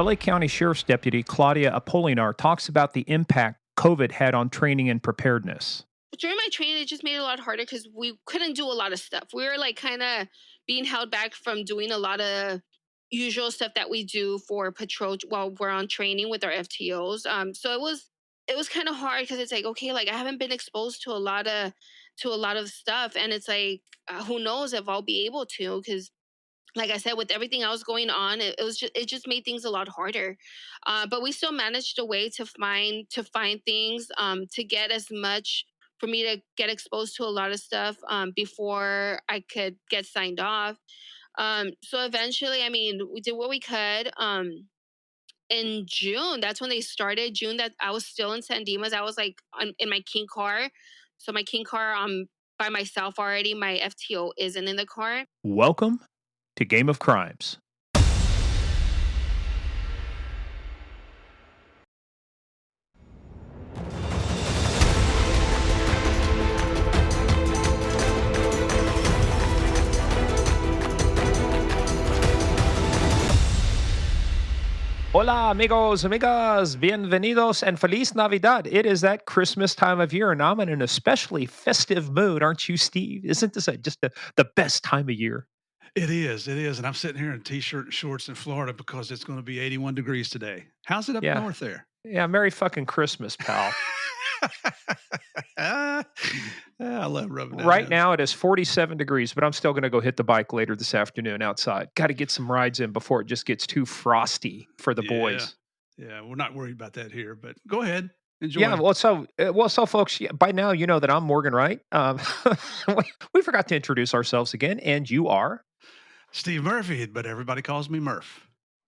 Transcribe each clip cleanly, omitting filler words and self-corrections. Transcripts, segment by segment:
LA County Sheriff's Deputy Claudia Apolinar talks about the impact COVID had on training and preparedness. During my training, it just made it a lot harder because we couldn't do a lot of stuff. We were like kind of being held back from doing a lot of usual stuff that we do for patrol while we're on training with our FTOs. So it was kind of hard because it's like, okay, like I haven't been exposed to a lot of stuff, and it's like who knows if I'll be able to, because like I said, with everything else going on, it just made things a lot harder. But we still managed a way to find things, to get as much for me to get exposed to a lot of stuff, before I could get signed off. So eventually, I mean, we did what we could. In June, that's when they started. June, that I was still in San Dimas. I was like in my King car. So my King car, by myself already. My FTO isn't in the car. Welcome to Game of Crimes. Hola, amigos, amigas, bienvenidos, and Feliz Navidad. It is that Christmas time of year, and I'm in an especially festive mood, aren't you, Steve? Isn't this just the best time of year? It is, and I'm sitting here in t-shirt and shorts in Florida because it's gonna be 81 degrees today. How's it up Yeah, north there? yeah, Merry fucking Christmas, pal. Ah, I love rubbing Right elbows. now it is 47 degrees, but I'm still going to go hit the bike later this afternoon outside. Got to get some rides in before it just gets too frosty for the Yeah, boys. yeah, we're not worried about that here, but go ahead, Yeah, enjoy. well, so folks, yeah, by now you know that I'm Morgan Wright. We forgot to introduce ourselves again, and you are. Steve Murphy, but everybody calls me Murph.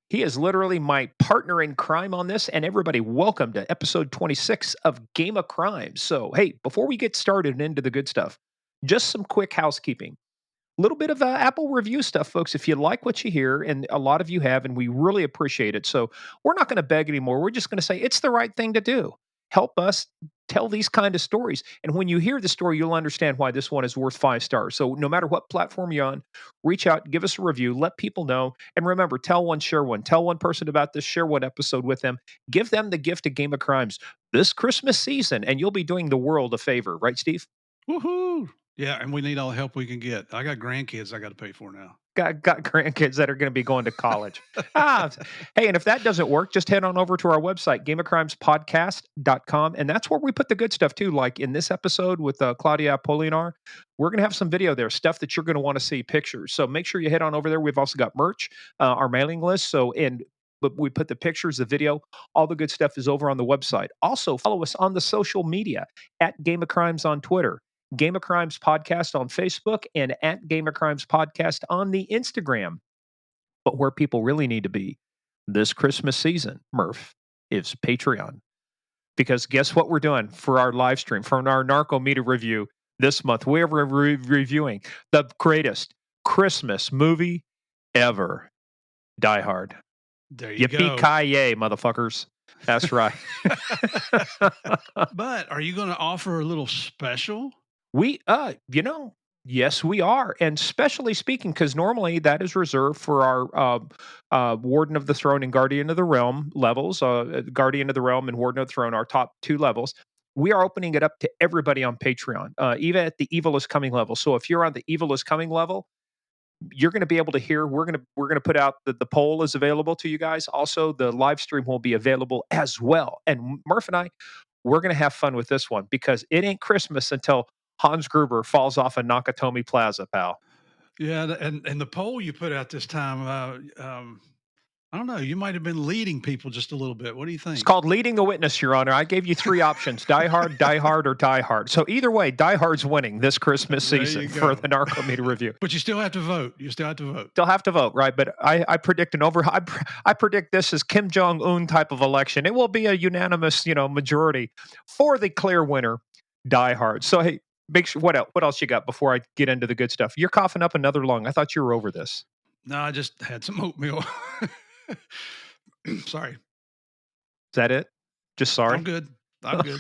He is literally my partner in crime on this. And everybody, welcome to episode 26 of Game of Crimes. So, hey, before we get started and into the good stuff, just some quick housekeeping. A little bit of Apple review stuff, folks. If you like what you hear, and a lot of you have, and we really appreciate it. So, we're not going to beg anymore. We're just going to say it's the right thing to do. Help us tell these kind of stories. And when you hear the story, you'll understand why this one is worth 5 stars. So, no matter what platform you're on, reach out, give us a review, let people know. And remember, tell one, share one. Tell one person about this, share one episode with them. Give them the gift of Game of Crimes this Christmas season, and you'll be doing the world a favor. Right, Steve? Woohoo! Yeah, and we need all the help we can get. I got grandkids I got to pay for now. Got grandkids that are going to be going to college. ah, hey, and if that doesn't work, just head on over to our website, gameofcrimespodcast.com. And that's where we put the good stuff too. Like in this episode with Claudia Apolinar, we're going to have some video there, stuff that you're going to want to see, pictures. So make sure you head on over there. We've also got merch, our mailing list. But we put the pictures, the video, all the good stuff is over on the website. Also, follow us on the social media at Game of Crimes on Twitter, Game of Crimes Podcast on Facebook, and at Game of Crimes Podcast on the Instagram. But where people really need to be this Christmas season, Murph, is Patreon. Because guess what we're doing for our live stream, for our Narco Media review this month? We're reviewing the greatest Christmas movie ever, Die Hard. There you go. Yippee-ki-yay, motherfuckers. That's right. But are you going to offer a little special? We, yes, we are. And specially speaking, because normally that is reserved for our Warden of the Throne and Guardian of the Realm levels. Guardian of the Realm and Warden of the Throne, our top two levels. We are opening it up to everybody on Patreon, even at the Evil is Coming level. So if you're on the Evil is Coming level, you're going to be able to hear. We're going to put out the poll is available to you guys. Also, the live stream will be available as well. And Murph and I, we're going to have fun with this one because it ain't Christmas until Hans Gruber falls off of Nakatomi Plaza, pal. Yeah, and the poll you put out this time, I don't know, you might have been leading people just a little bit. What do you It's think? called Leading the Witness, Your Honor. I gave you three options: Die Hard, Die Hard, or Die Hard. So either way, Die Hard's winning this Christmas There season you for go. the Narco Media review. But you still have to vote. You still have to vote. They'll have to vote, right? But I predict I predict this is Kim Jong Un type of election. It will be a unanimous, majority for the clear winner, Die Hard. So hey, make sure what else you got before I get into the good stuff? You're coughing up another lung. I thought you were over this. No, I just had some oatmeal. Sorry. Is that it? Just sorry. I'm good. I'm good.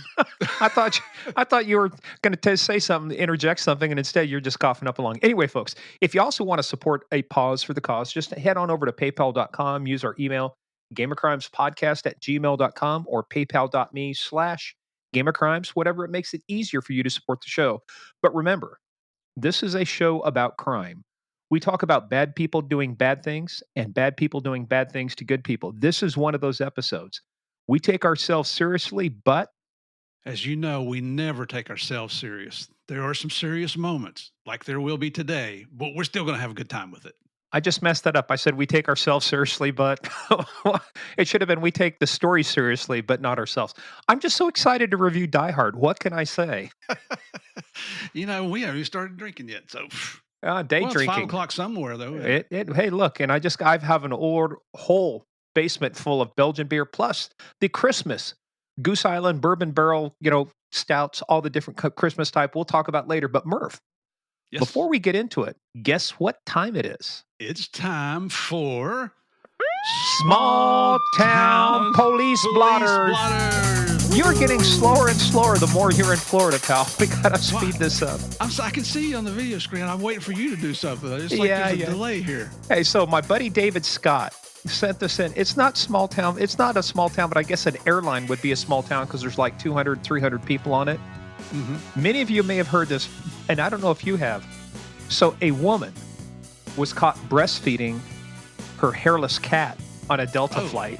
I thought you were going to say something, interject something, and instead you're just coughing up a lung. Anyway, folks, if you also want to support a pause for the cause, just head on over to paypal.com, use our email, gameofcrimespodcast@gmail.com or paypal.me/gameofcrimes, whatever it makes it easier for you to support the show. But remember, this is a show about crime. We talk about bad people doing bad things and bad people doing bad things to good people. This is one of those episodes. We take ourselves seriously, but As you know, we never take ourselves serious. There are some serious moments, like there will be today, but we're still going to have a good time with it. I just messed that up. I said we take ourselves seriously, but it should have been we take the story seriously, but not ourselves. I'm just so excited to review Die Hard. What can I say? We haven't even started drinking yet, so Day well, it's drinking. 5:00 somewhere though. Hey, look, and I have an old whole basement full of Belgian beer, plus the Christmas Goose Island Bourbon Barrel, stouts, all the different Christmas type. We'll talk about later. But Murph, Yes. before we get into it, guess what time it is? It's time for Small Town Police Blotters. You're getting slower and slower the more you're in Florida, pal. We gotta speed this up. I can see you on the video screen. I'm waiting for you to do something. It's like there's a delay here. Hey, so my buddy David Scott sent this in. It's not small town. It's not a small town, but I guess an airline would be a small town because there's like 200, 300 people on it. Mm-hmm. Many of you may have heard this, and I don't know if you have. So a woman was caught breastfeeding her hairless cat on a Delta flight.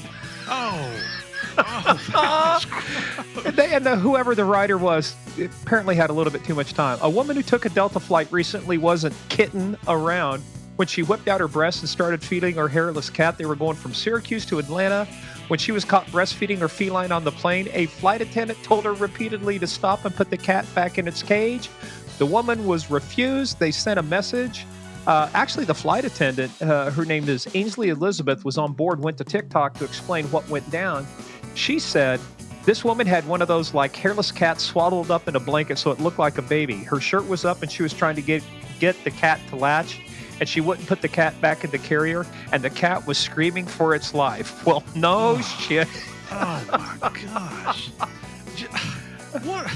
And whoever the rider was apparently had a little bit too much time. A woman who took a Delta flight recently wasn't kidding around when she whipped out her breasts and started feeding her hairless cat. They were going from Syracuse to Atlanta. When she was caught breastfeeding her feline on the plane, a flight attendant told her repeatedly to stop and put the cat back in its cage. The woman was refused. They sent a message. Actually, the flight attendant, her name is Ainsley Elizabeth, was on board, went to TikTok to explain what went down. She said this woman had one of those like hairless cats swaddled up in a blanket so it looked like a baby. Her shirt was up and she was trying to get the cat to latch, and she wouldn't put the cat back in the carrier, and the cat was screaming for its life. Well, no shit. Oh, my gosh. What?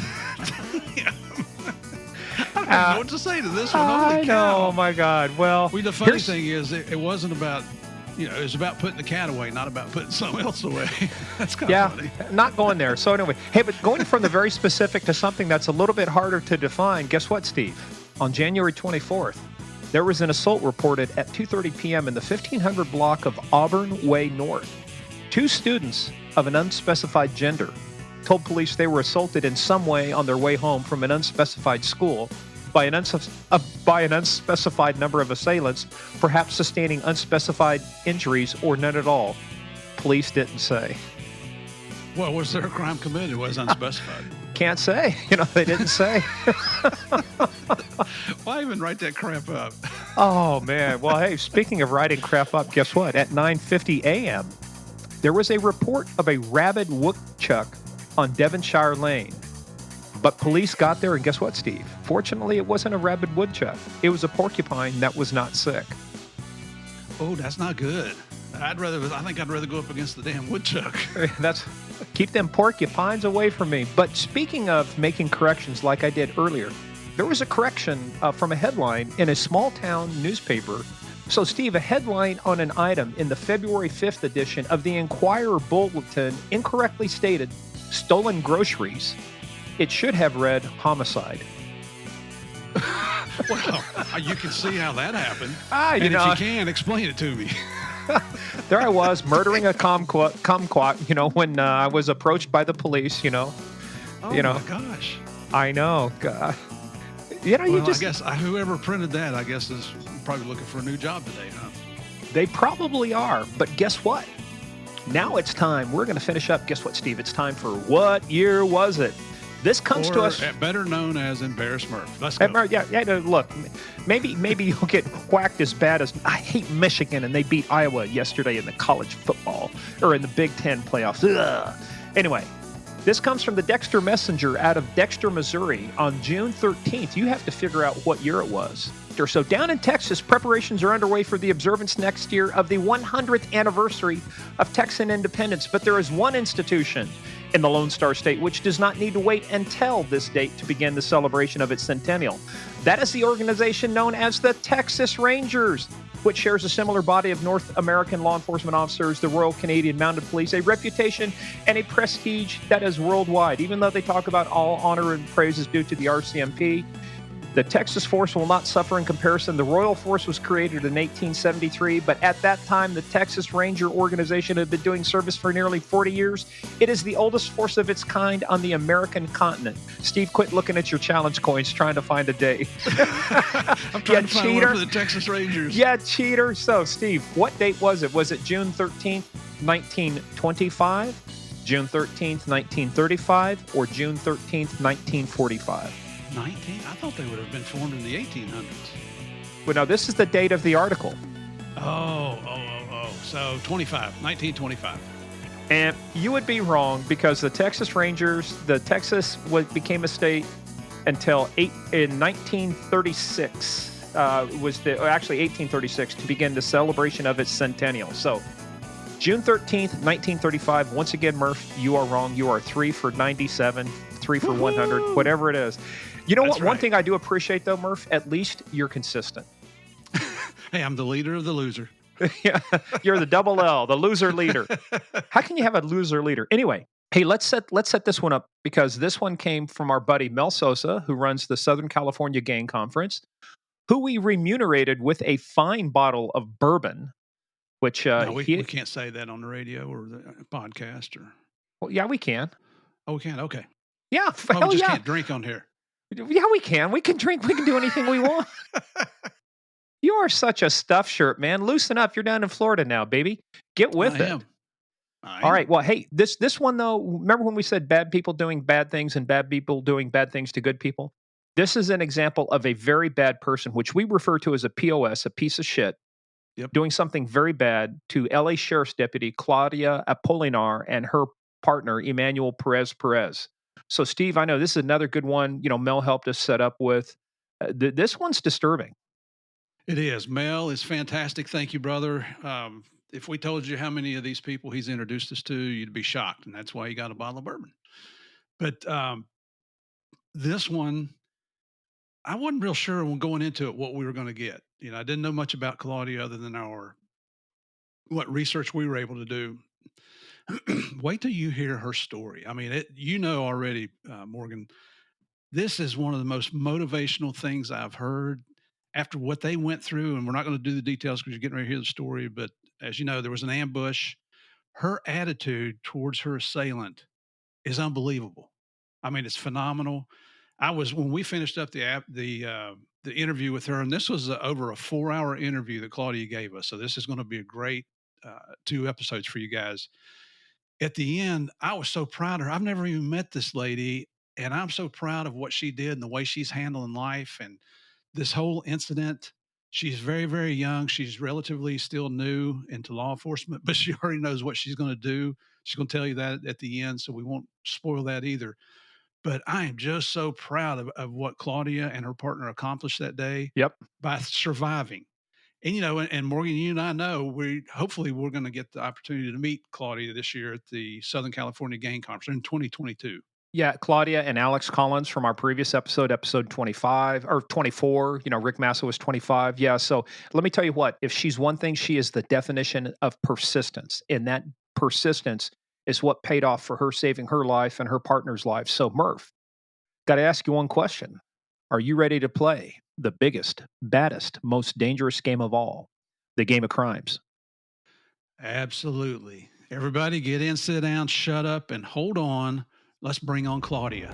I don't know what to say to this one. I know. Oh, my God. Well, the funny thing is it wasn't about, it was about putting the cat away, not about putting something else away. That's kind of funny. Not going there. So anyway, hey, but going from the very specific to something that's a little bit harder to define, guess what, Steve? On January 24th, there was an assault reported at 2:30 p.m. in the 1500 block of Auburn Way North. Two students of an unspecified gender told police they were assaulted in some way on their way home from an unspecified school by an unspecified number of assailants, perhaps sustaining unspecified injuries or none at all. Police didn't say. Well, was there a crime committed? It was unspecified. Can't say. They didn't say. Why even write that crap up? Oh, man. Well, hey, speaking of writing crap up, guess what? At 9:50 a.m., there was a report of a rabid woodchuck on Devonshire Lane. But police got there, and guess what, Steve? Fortunately, it wasn't a rabid woodchuck. It was a porcupine that was not sick. Oh, that's not good. I think I'd rather go up against the damn woodchuck. Keep them porcupines away from me. But speaking of making corrections like I did earlier, there was a correction from a headline in a small town newspaper. So, Steve, a headline on an item in the February 5th edition of the Enquirer Bulletin incorrectly stated stolen groceries. It should have read homicide. Well, you can see how that happened. If you can, explain it to me. There I was, murdering a kumquat, when I was approached by the police, Oh, my gosh. I know. God. I guess whoever printed that, I guess, is probably looking for a new job today, huh? They probably are, but guess what? Now it's time. We're going to finish up. Guess what, Steve? It's time for What Year Was It? This comes to us better known as Embarrass Murph. Let's go. Look, maybe you'll get whacked as bad as I hate Michigan, and they beat Iowa yesterday in the college football or in the Big Ten playoffs. Ugh. Anyway, this comes from the Dexter Messenger out of Dexter, Missouri on June 13th. You have to figure out what year it was. So down in Texas, preparations are underway for the observance next year of the 100th anniversary of Texan independence. But there is one institution in the Lone Star State which does not need to wait until this date to begin the celebration of its centennial. That is the organization known as the Texas Rangers, which shares a similar body of North American law enforcement officers, the Royal Canadian Mounted Police, a reputation and a prestige that is worldwide. Even though they talk about all honor and praise is due to the RCMP, the Texas Force will not suffer in comparison. The Royal Force was created in 1873, but at that time, the Texas Ranger organization had been doing service for nearly 40 years. It is the oldest force of its kind on the American continent. Steve, quit looking at your challenge coins trying to find a day. I'm trying to find one for the Texas Rangers. Yeah, cheater. So, Steve, what date was it? Was it June 13th, 1925, June 13th, 1935, or June 13th, 1945? 19? I thought they would have been formed in the 1800s. Well, now, this is the date of the article. Oh. So 1925. And you would be wrong because the Texas Rangers, became a state until in 1936. Was actually 1836 to begin the celebration of its centennial. So June 13th, 1935. Once again, Murph, you are wrong. You are 3 for 97, 3 for 100, whatever it is. You know what? Right. One thing I do appreciate, though, Murph, at least you're consistent. Hey, I'm the leader of the loser. Yeah, you're the double L, the loser leader. How can you have a loser leader? Anyway, hey, let's set this one up because this one came from our buddy Mel Sosa, who runs the Southern California Gang Conference, who we remunerated with a fine bottle of bourbon, which no, we can't say that on the radio or the podcast or. Well, yeah, we can. Oh, we can. Okay. Yeah, we just can't drink on here. Yeah, we can. We can drink. We can do anything we want. You are such a stuff shirt, man. Loosen up. You're down in Florida now, baby. Get with it. I am. All right. Well, hey, this one, though, remember when we said bad people doing bad things and bad people doing bad things to good people? This is an example of a very bad person, which we refer to as a POS, a piece of shit, doing something very bad to LA Sheriff's Deputy Claudia Apolinar and her partner, Emmanuel Perez. So, Steve, I know this is another good one. You know, Mel helped us set up with. This one's disturbing. It is. Mel is fantastic. Thank you, brother. If we told you how many of these people he's introduced us to, you'd be shocked. And that's why he got a bottle of bourbon. But this one, I wasn't real sure when going into it what we were going to get. You know, I didn't know much about Claudia other than what research we were able to do. Wait till you hear her story. I mean, already, Morgan, this is one of the most motivational things I've heard after what they went through. And we're not going to do the details because you're getting ready to hear the story. But as you know, there was an ambush. Her attitude towards her assailant is unbelievable. I mean, it's phenomenal. When we finished up the interview with her, and this was over a 4-hour interview that Claudia gave us. So this is going to be a great 2 episodes for you guys. At the end, I was so proud of her. I've never even met this lady, and I'm so proud of what she did and the way she's handling life and this whole incident. She's very, very young. She's relatively still new into law enforcement, but she already knows what she's going to do. She's going to tell you that at the end, so we won't spoil that either. But I am just so proud of what Claudia and her partner accomplished that day. Yep. By surviving. And, you know, and Morgan, you and I know hopefully we're going to get the opportunity to meet Claudia this year at the Southern California Gang Conference in 2022. Yeah, Claudia and Alex Collins from our previous episode 25 or 24. You know, Rick Massa was 25. Yeah, so let me tell you what, if she's one thing, she is the definition of persistence. And that persistence is what paid off for her saving her life and her partner's life. So, Murph, got to ask you one question. Are you ready to play the biggest, baddest, most dangerous game of all, the game of crimes? Absolutely. Everybody get in, sit down, shut up, and hold on. Let's bring on Claudia.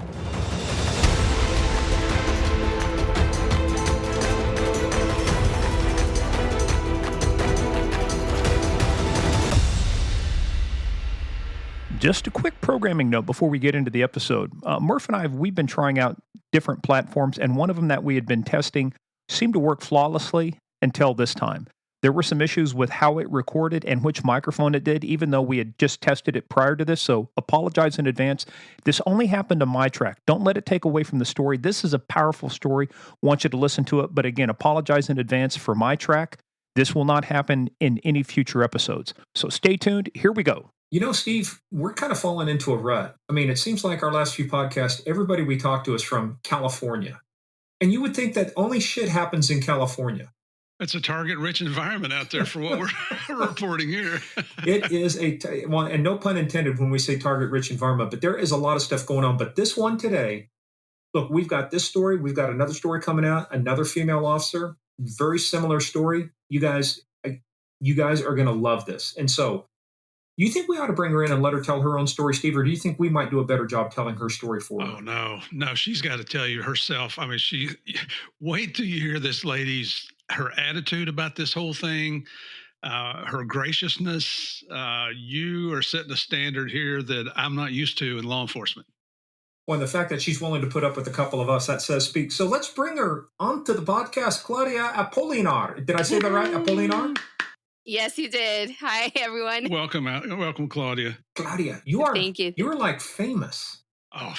Just a quick programming note before we get into the episode. Murph and we've been trying out different platforms, and one of them that we had been testing seemed to work flawlessly until this time. There were some issues with how it recorded and which microphone it did, even though we had just tested it prior to this, so apologize in advance. This only happened to my track. Don't let it take away from the story. This is a powerful story. Want you to listen to it, but again, apologize in advance for my track. This will not happen in any future episodes. So stay tuned. Here we go. You know, Steve, we're kind of falling into a rut. I mean, it seems like our last few podcasts, everybody we talk to is from California. And you would think that only shit happens in California. It's a target-rich environment out there for what we're reporting here. It is well, and no pun intended when we say target-rich environment, but there is a lot of stuff going on. But this one today, look, we've got this story. We've got another story coming out. Another female officer, very similar story. You guys are going to love this. And so, you think we ought to bring her in and let her tell her own story, Steve, or do you think we might do a better job telling her story for her? Oh no, she's got to tell you herself. I mean, wait till you hear this lady's her attitude about this whole thing, her graciousness. You are setting a standard here that I'm not used to in law enforcement. Well, and the fact that she's willing to put up with a couple of us, that says speak. So let's bring her onto the podcast, Claudia Apolinar. Did I say that right, Apolinar? Yes, you did. Hi, everyone. Welcome, Claudia. Claudia, Thank you. You are like famous. Oh,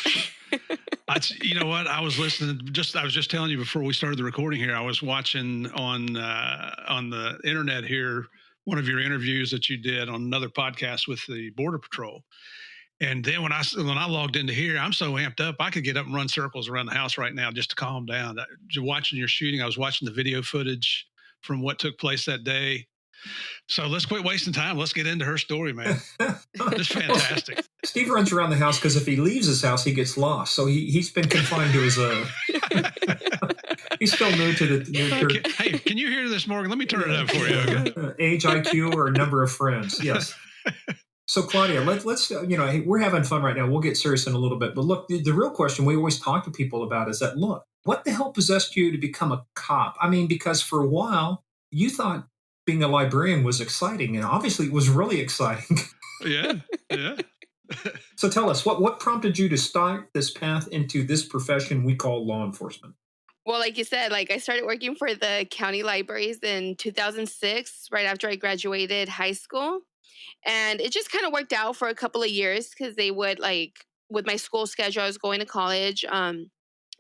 you know what? I was listening. I was just telling you before we started the recording here. I was watching on the internet here one of your interviews that you did on another podcast with the Border Patrol. And then when I logged into here, I'm so amped up I could get up and run circles around the house right now just to calm down. Watching your shooting, I was watching the video footage from what took place that day. So let's quit wasting time. Let's get into her story, man. It's fantastic. Steve runs around the house because if he leaves his house, he gets lost. So he's been confined to his. He's still new to the. Hey, can you hear this, Morgan? Let me turn it up for you. Okay? Age, IQ, or number of friends. Yes. So Claudia, let's hey, we're having fun right now. We'll get serious in a little bit. But look, the real question we always talk to people about is that, look, what the hell possessed you to become a cop? I mean, because for a while you thought being a librarian was exciting, and obviously it was really exciting. Yeah. So tell us, what prompted you to start this path into this profession we call law enforcement? Well, like you said, I started working for the county libraries in 2006, right after I graduated high school. And it just kind of worked out for a couple of years because they would, with my school schedule, I was going to college.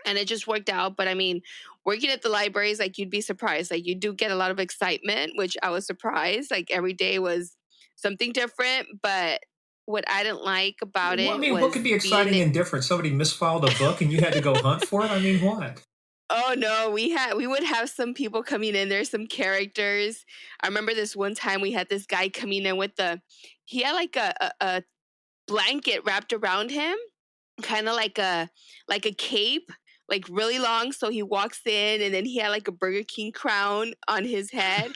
And it just worked out. But I mean, working at the libraries, you'd be surprised. You do get a lot of excitement, which I was surprised. Every day was something different. But what I didn't like about it, what could be exciting and different? Somebody misfiled a book and you had to go hunt for it? I mean, what? Oh no, we would have some people coming in there, some characters. I remember this one time we had this guy coming in with he had a blanket wrapped around him, kind of like a cape, really long. So he walks in and then he had a Burger King crown on his head.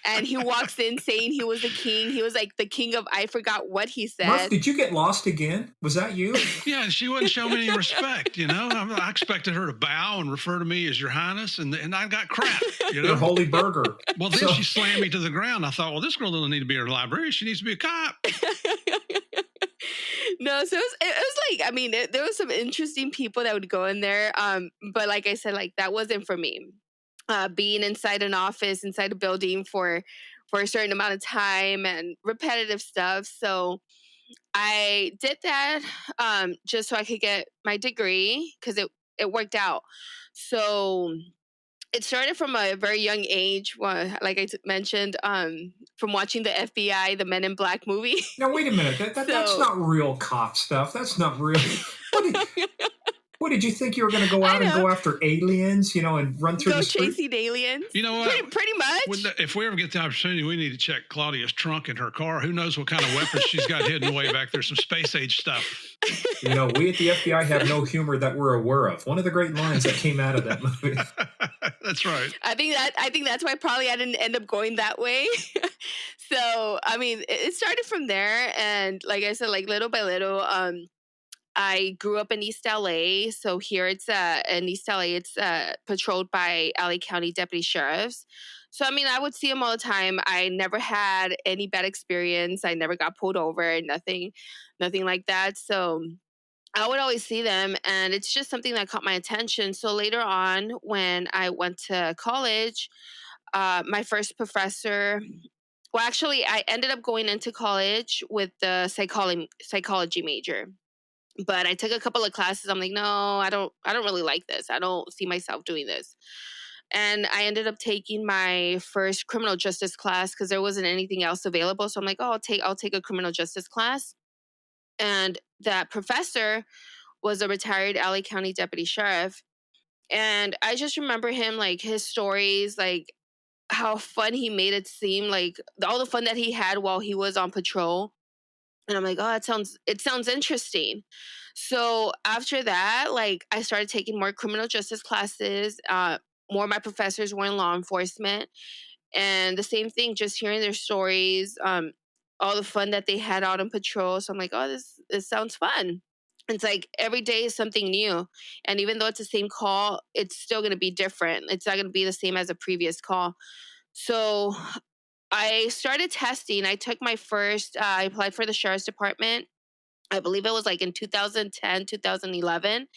And he walks in saying he was the king. He was the king of, I forgot what he said. Murph, did you get lost again? Was that you? Yeah, and she wouldn't show me any respect, I expected her to bow and refer to me as Your Highness, and I got crap, Your holy burger. Well, then she slammed me to the ground. I thought, well, this girl doesn't need to be a librarian. She needs to be a cop. No, so it was there was some interesting people that would go in there. But like I said, that wasn't for me. Being inside an office, inside a building for a certain amount of time and repetitive stuff. So I did that just so I could get my degree because it worked out. So it started from a very young age, like I mentioned, from watching the FBI, the Men in Black movie. Now, wait a minute. That's not real cop stuff. That's not real. What did you think you were going to go out and go after aliens, and run through the street? Chasing aliens. You know what? Pretty much. If we ever get the opportunity, we need to check Claudia's trunk in her car. Who knows what kind of weapons she's got hidden away back there? Some space age stuff. We at the FBI have no humor that we're aware of. One of the great lines that came out of that movie. That's right. I think that's why probably I didn't end up going that way. So I mean, it started from there, and like I said, little by little, I grew up in East LA. So here in East LA, it's patrolled by LA County Deputy Sheriffs. So, I mean, I would see them all the time. I never had any bad experience. I never got pulled over, nothing like that. So I would always see them, and it's just something that caught my attention. So later on, when I went to college, my first professor, well, actually, I ended up going into college with the psychology major. But I took a couple of classes. I'm like, no, I don't really like this. I don't see myself doing this. And I ended up taking my first criminal justice class because there wasn't anything else available. So I'm like, oh, I'll take a criminal justice class. And that professor was a retired LA County deputy sheriff. And I just remember him, his stories, how fun he made it seem, like all the fun that he had while he was on patrol. And I'm like, oh, it sounds interesting. So after that, like I started taking more criminal justice classes. More of my professors were in law enforcement, and the same thing, just hearing their stories, all the fun that they had out on patrol. So I'm like, oh, this sounds fun. It's like every day is something new, and even though it's the same call, it's still going to be different. It's not going to be the same as a previous call. So I started testing. I took my first, I applied for the Sheriff's Department. I believe it was like in 2010, 2011,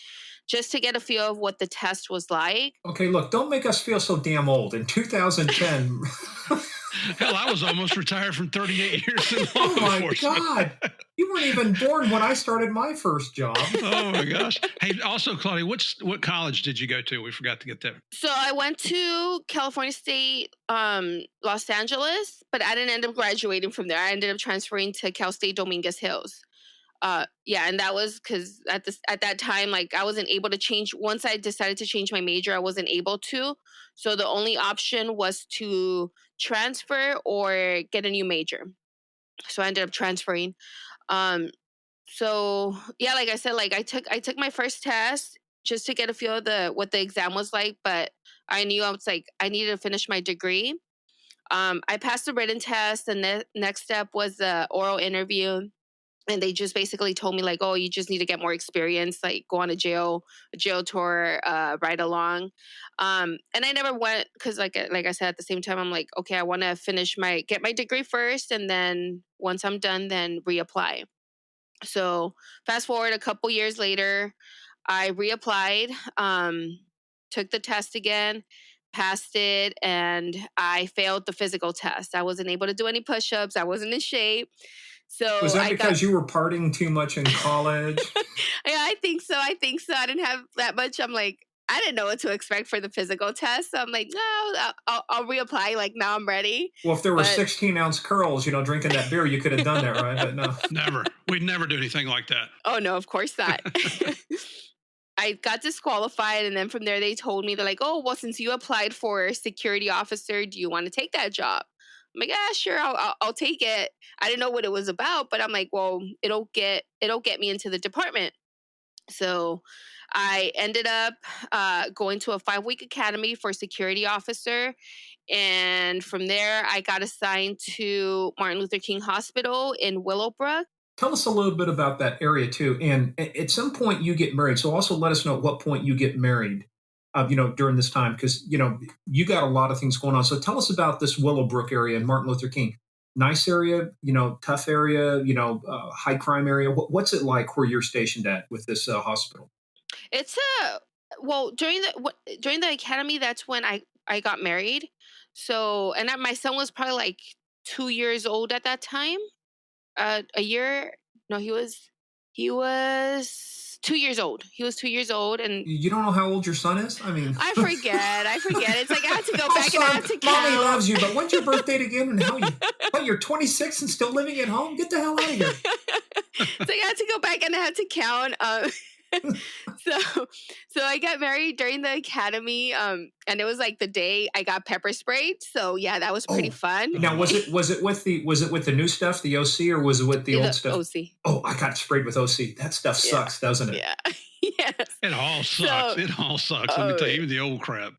just to get a feel of what the test was like. Okay, look, don't make us feel so damn old. In 2010. Hell, I was almost retired from 38 years in law Oh my enforcement. God. You weren't even born when I started my first job. Oh my gosh. Hey, also, Claudia, what college did you go to? We forgot to get there. So I went to California State, Los Angeles, but I didn't end up graduating from there. I ended up transferring to Cal State Dominguez Hills. Yeah, and that was because at that time, like I wasn't able to change. Once I decided to change my major, I wasn't able to. So the only option was to transfer or get a new major. So I ended up transferring. Um, so yeah, like I said, like I took my first test just to get a feel of what the exam was like, but I knew I was like I needed to finish my degree. I passed the written test, and the next step was the oral interview. And they just basically told me like, oh, you just need to get more experience, like go on a jail tour, ride along. And I never went because like I said, at the same time, I'm like, okay, I want to get my degree first, and then once I'm done, then reapply. So fast forward a couple years later, I reapplied, took the test again, passed it, and I failed the physical test. I wasn't able to do any push-ups. I wasn't in shape. So Was that because you were partying too much in college? Yeah, I think so. I didn't have that much. I'm like, I didn't know what to expect for the physical test. So I'm like, no, I'll reapply. Like now I'm ready. Well, if there were 16-ounce curls, drinking that beer, you could have done that, right? But no. Never. We'd never do anything like that. Oh, no, of course not. I got disqualified, and then from there they told me, they're like, oh, well, since you applied for security officer, do you want to take that job? I'm like, yeah, sure, I'll take it. I didn't know what it was about, but I'm like, well, it'll get me into the department. So I ended up going to a 5-week academy for security officer. And from there, I got assigned to Martin Luther King Hospital in Willowbrook. Tell us a little bit about that area too. And at some point you get married. So also let us know at what point you get married, during this time, because, you got a lot of things going on. So tell us about this Willowbrook area and Martin Luther King. Nice area, tough area, high crime area. What's it like where you're stationed at with this hospital? It's during the academy, that's when I got married. So, and my son was probably like 2 years old at that time. A year? No, he was 2 years old. He was 2 years old, and you don't know how old your son is? I mean, I forget. It's like I have to go back son, and I have to count. Mommy loves you, but when's your birthday again? And how you're 26 and still living at home? Get the hell out of here! It's like I had to go back and I had to count. So I got married during the academy, and it was like the day I got pepper sprayed. So yeah, that was pretty fun. Now was it with the new stuff, the OC, or was it with the old stuff? OC. Oh, I got sprayed with OC. That stuff sucks, doesn't it? Yeah. Yes. It all sucks. It all sucks. Let me tell you, even the old crap.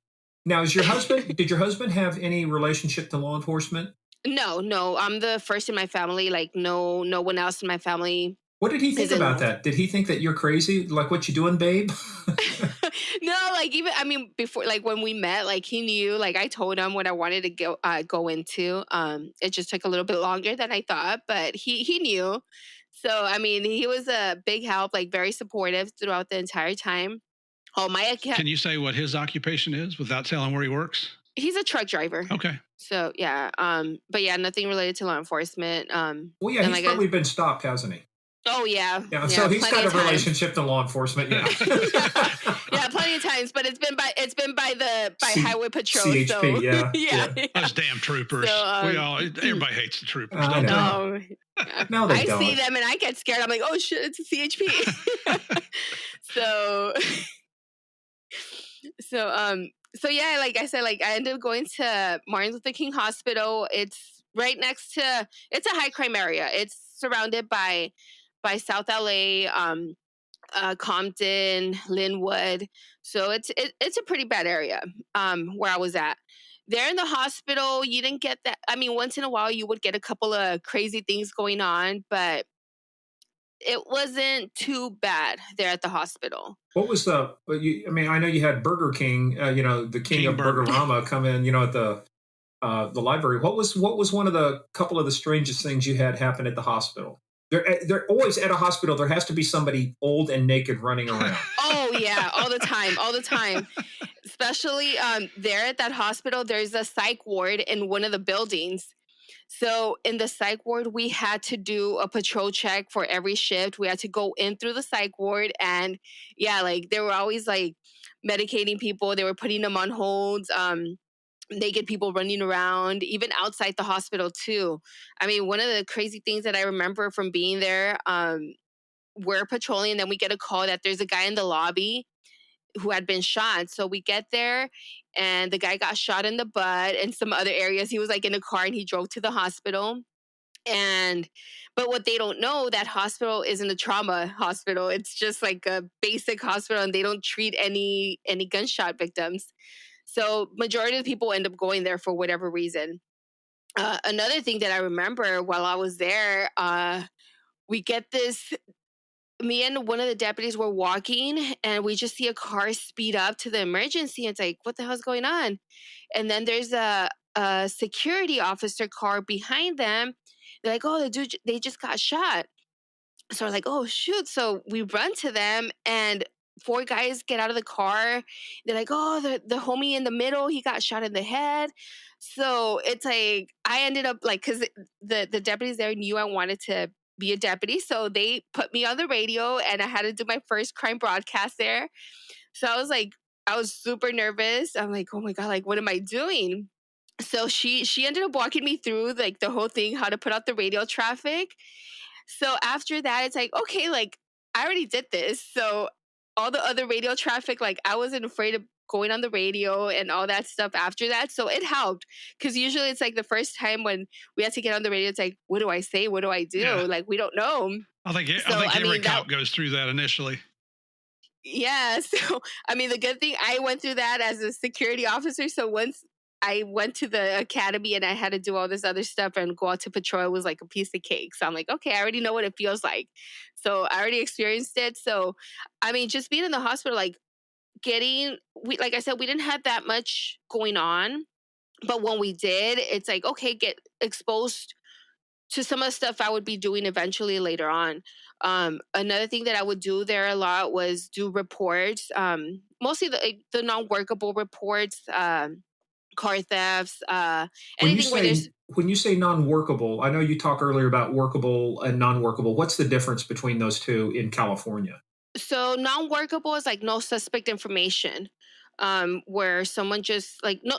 Now, did your husband have any relationship to law enforcement? No. I'm the first in my family. Like no one else in my family. What did he think about that? Did he think that you're crazy? Like, what you doing, babe? No, like before, like when we met, like he knew, like I told him what I wanted to go into. It just took a little bit longer than I thought, but he knew. So, he was a big help, like very supportive throughout the entire time. Can you say what his occupation is without telling where he works? He's a truck driver. Okay. So, yeah. But yeah, nothing related to law enforcement. Well, yeah, he's probably been stopped, hasn't he? Oh, yeah. Yeah, so he's got a relationship to law enforcement, yeah. Yeah, plenty of times, but it's been by Highway Patrol. CHP, so. Yeah. Those damn troopers. So, everybody hates the troopers. I know. No, they don't. I see them and I get scared. I'm like, oh shit, it's a CHP. So So yeah, like I said, like I ended up going to Martin Luther King Hospital. It's right next to, it's a high crime area. It's surrounded by South LA, Compton, Linwood. So it's a pretty bad area where I was at. There in the hospital, you didn't get that. I mean, once in a while you would get a couple of crazy things going on, but it wasn't too bad there at the hospital. What was I mean, I know you had Burger King, the king King of Burger. Burgerama come in, at the library. What was one of the couple of the strangest things you had happen at the hospital? They're always at a hospital. There has to be somebody old and naked running around. Oh yeah, all the time. Especially there at that hospital, there's a psych ward in one of the buildings. So in the psych ward, we had to do a patrol check for every shift. We had to go in through the psych ward, and yeah, like they were always like medicating people. They were putting them on holds. Naked people running around, even outside the hospital too. I mean, one of the crazy things that I remember from being there, we're patrolling, and then we get a call that there's a guy in the lobby who had been shot. So we get there, and the guy got shot in the butt and some other areas. He was like in a car, and he drove to the hospital. But what they don't know, that hospital isn't a trauma hospital. It's just like a basic hospital, and they don't treat any gunshot victims. So majority of the people end up going there for whatever reason. Another thing that I remember while I was there, we get this. Me and one of the deputies were walking, and we just see a car speed up to the emergency. It's like, what the hell's going on? And then there's a security officer car behind them. They're like, oh, the dude, they just got shot. So we're like, oh shoot. So we run to them, and 4 guys get out of the car. They're like, oh, the homie in the middle, he got shot in the head. So it's like, I ended up like, because the deputies there knew I wanted to be a deputy. So they put me on the radio, and I had to do my first crime broadcast there. So I was super nervous. I'm like, oh my God, like, what am I doing? So she ended up walking me through like the whole thing, how to put out the radio traffic. So after that, it's like, okay, like I already did this. So all the other radio traffic, like I wasn't afraid of going on the radio and all that stuff after that. So it helped, because usually it's like the first time when we had to get on the radio, it's like, what do I say? What do I do? Yeah. Like, we don't know. I think every cop goes through that initially. Yeah. So, I mean, the good thing, I went through that as a security officer. So once I went to the academy and I had to do all this other stuff and go out to patrol, it was like a piece of cake. So I'm like, okay, I already know what it feels like. So I already experienced it. So, I mean, just being in the hospital, like like I said, we didn't have that much going on. But when we did, it's like, okay, get exposed to some of the stuff I would be doing eventually later on. Another thing that I would do there a lot was do reports, mostly the non-workable reports, car thefts, anything where there's. When you say non-workable, I know you talked earlier about workable and non-workable. What's the difference between those two in California? So non-workable is like no suspect information, where someone just like no,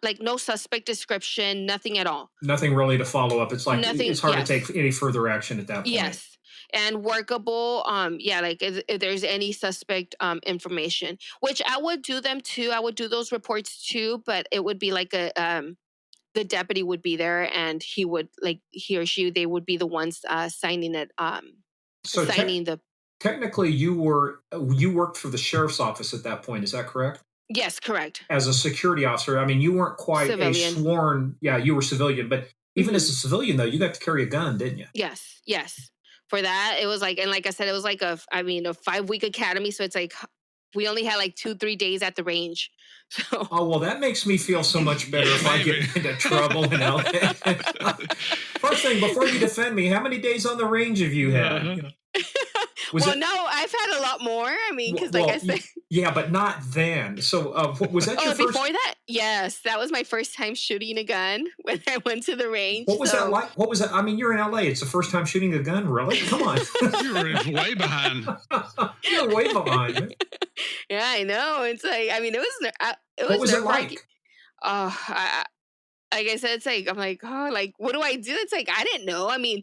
like no suspect description, nothing at all. Nothing really to follow up. It's like Nothing, it's hard yes. to take any further action at that point. Yes. And workable, yeah, like if there's any suspect information, which I would do them too. I would do those reports too, but it would be like the deputy would be there, and he or she, they would be the ones signing it, So signing the. Technically, you worked for the sheriff's office at that point. Is that correct? Yes, correct. As a security officer, I mean, you weren't quite Civilian. a sworn. Yeah, you were civilian, but even as a civilian, though, you got to carry a gun, didn't you? Yes. For that, it was like, and like I said, it was like a 5-week academy. So it's like we only had like 2-3 days at the range. So. Oh, well, that makes me feel so much better if I get into trouble in LA. First thing, before you defend me, how many days on the range have you had? Uh-huh. You know? No, I've had a lot more. I mean, because like I said. Yeah, but not then. So was that your first? Before that? Yes, that was my first time shooting a gun when I went to the range. What was that like? What was that? I mean, you're in LA. It's the first time shooting a gun, really? Come on. You were way behind. You're way behind. Yeah, I know. It's like, I mean, it was what was it like? Like I said, it's like, I'm like, oh, like, what do I do? It's like, I didn't know. I mean,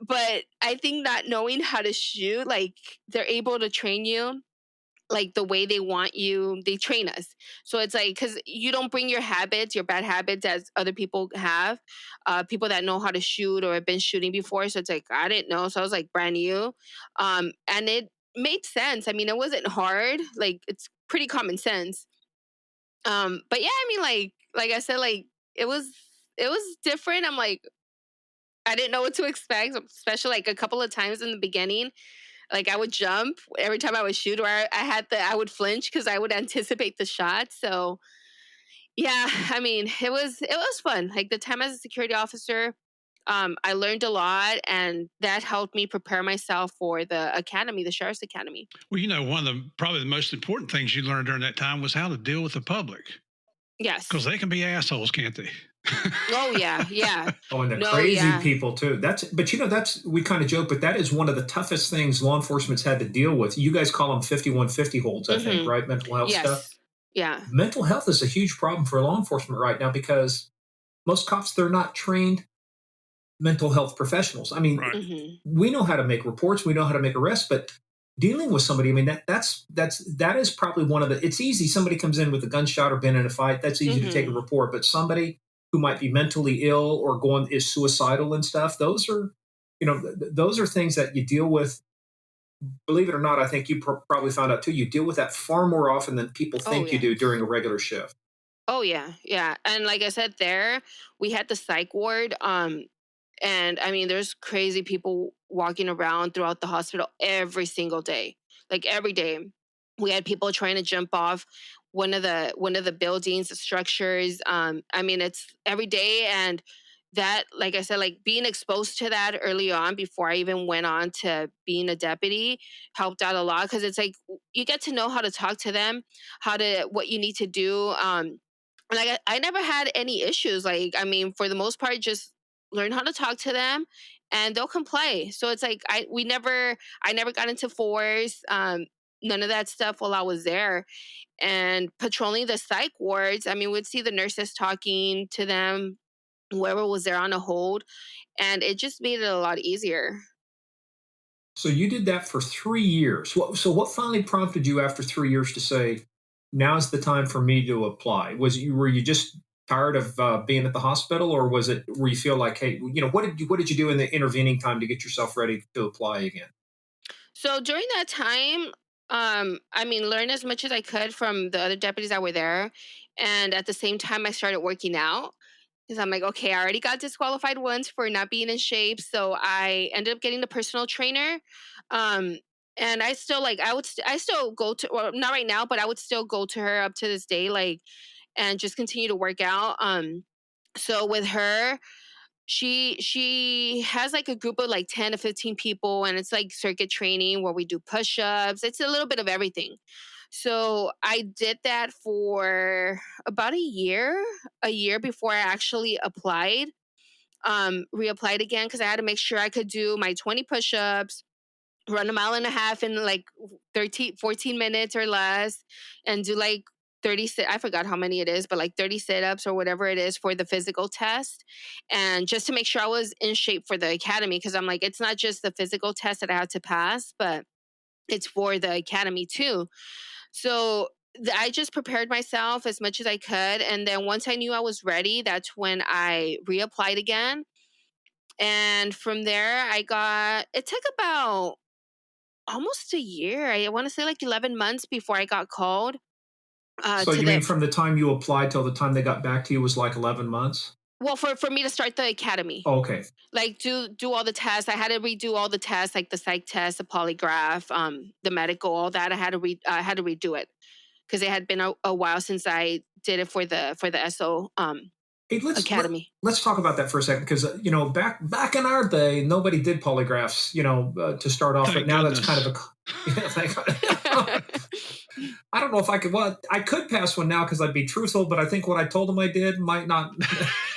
but I think not knowing how to shoot, like, they're able to train you like the way they want you, they train us. So it's like, because you don't bring your habits, your bad habits, as other people have, people that know how to shoot or have been shooting before. So it's like, I didn't know. So I was like brand new. And it made sense. I mean, it wasn't hard. Like, it's pretty common sense. But yeah, I mean, like I said, like it was different. I'm like, I didn't know what to expect, especially like a couple of times in the beginning. Like I would jump every time I would shoot, or I would flinch because I would anticipate the shot. So yeah, I mean, it was fun. Like the time as a security officer, I learned a lot, and that helped me prepare myself for the academy, the sheriff's academy. Well, one of the probably the most important things you learned during that time was how to deal with the public because Yes. they can be assholes, can't they? Oh yeah, yeah. Oh, and the No, crazy yeah. people too. That's we kind of joke, but that is one of the toughest things law enforcement's had to deal with. You guys call them 5150 holds, I think, Mm-hmm. right? Mental health stuff. Yes. Yeah. Mental health is a huge problem for law enforcement right now because most cops, they're not trained mental health professionals. I mean, Right. Mm-hmm. we know how to make reports, we know how to make arrests, but dealing with somebody, I mean, that is probably one of the. It's easy. Somebody comes in with a gunshot or been in a fight. That's easy to take a Mm-hmm. report, but somebody who might be mentally ill or is suicidal and stuff. Those are, those are things that you deal with. Believe it or not, I think you probably found out too. You deal with that far more often than people Oh think you yeah. do during a regular shift. Oh yeah, yeah. And like I said, there we had the psych ward. And I mean, there's crazy people walking around throughout the hospital every single day. Like every day, we had people trying to jump off one of the buildings, the structures. I mean, it's every day, and that, like I said, like being exposed to that early on before I even went on to being a deputy helped out a lot because it's like you get to know how to talk to them, what you need to do. Like I never had any issues. Like I mean, for the most part, just learn how to talk to them, and they'll comply. So it's like I never got into force. None of that stuff while I was there, and patrolling the psych wards. I mean, we'd see the nurses talking to them, whoever was there on a hold, and it just made it a lot easier. So you did that for 3 years. So what finally prompted you after 3 years to say, now's the time for me to apply? Were you just tired of being at the hospital, or was it where you feel like, hey, what did you do in the intervening time to get yourself ready to apply again? So during that time, I mean, learn as much as I could from the other deputies that were there, and at the same time, I started working out. Because I'm like, okay, I already got disqualified once for not being in shape. So I ended up getting the personal trainer. Um, and I still like, I still go to, well, not right now, but I would still go to her up to this day, like, and just continue to work out. So with her, she has like a group of like 10 to 15 people, and it's like circuit training where we do push-ups. It's a little bit of everything. So I did that for about a year before I actually applied, reapplied again because I had to make sure I could do my 20 push-ups, run a mile and a half in like 13, 14 minutes or less, and do like 30 I forgot how many it is, but like 30 sit-ups or whatever it is for the physical test. And just to make sure I was in shape for the academy, because I'm like, it's not just the physical test that I had to pass, but it's for the academy too. So I just prepared myself as much as I could. And then once I knew I was ready, that's when I reapplied again. And from there, it took about almost a year. I want to say like 11 months before I got called So to you mean the, from the time you applied till the time they got back to you was like 11 months? well, for me to start the academy. Oh, okay. Like do all the tests. I had to redo all the tests, like the psych test, the polygraph, the medical, all that. I had to redo it because it had been a while since I did it for the SO Hey, academy. let's talk about that for a second because back in our day, nobody did polygraphs, to start off. But Thank now that's kind goodness. of a yeah, I don't know if I could. Well, I could pass one now because I'd be truthful, but I think what I told him I did might not.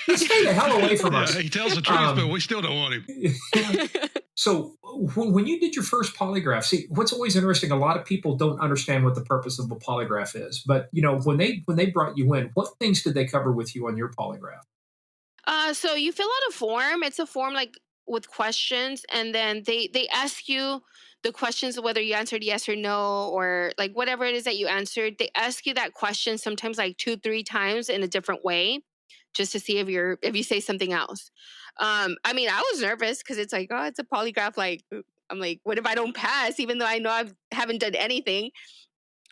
He stayed the hell away from Yeah, us. he tells the truth, but we still don't want him. So when you did your first polygraph, see what's always interesting. A lot of people don't understand what the purpose of a polygraph is, but when they brought you in, what things did they cover with you on your polygraph? So you fill out a form. It's a form like with questions, and then they ask you the questions, whether you answered yes or no, or like whatever it is that you answered, they ask you that question sometimes like 2, 3 times in a different way, just to see if you say something else. I mean, I was nervous because it's like, oh, it's a polygraph. Like, I'm like, what if I don't pass? Even though I know I haven't done anything,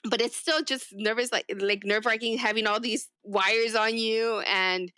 but it's still just nervous, like nerve wracking, having all these wires on you, and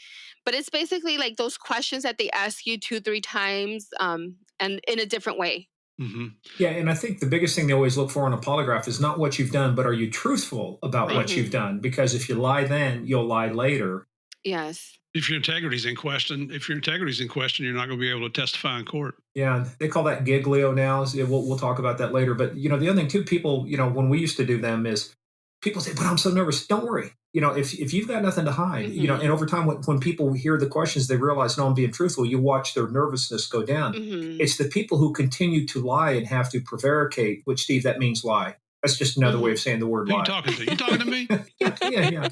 but it's basically like those questions that they ask you 2, 3 times, and in a different way. Mm-hmm. Yeah, and I think the biggest thing they always look for in a polygraph is not what you've done, but are you truthful about what you've done? Because if you lie then, you'll lie later. Yes. If your integrity's in question, you're not going to be able to testify in court. Yeah, they call that giglio now. We'll talk about that later. But the other thing too, people, when we used to do them is people say, "But I'm so nervous." Don't worry. If you've got nothing to hide, and over time, when people hear the questions, they realize, no, I'm being truthful. You watch their nervousness go down. It's the people who continue to lie and have to prevaricate, which, Steve, that means lie. That's just another way of saying the word Who lie. you talking to? You talking to me? yeah.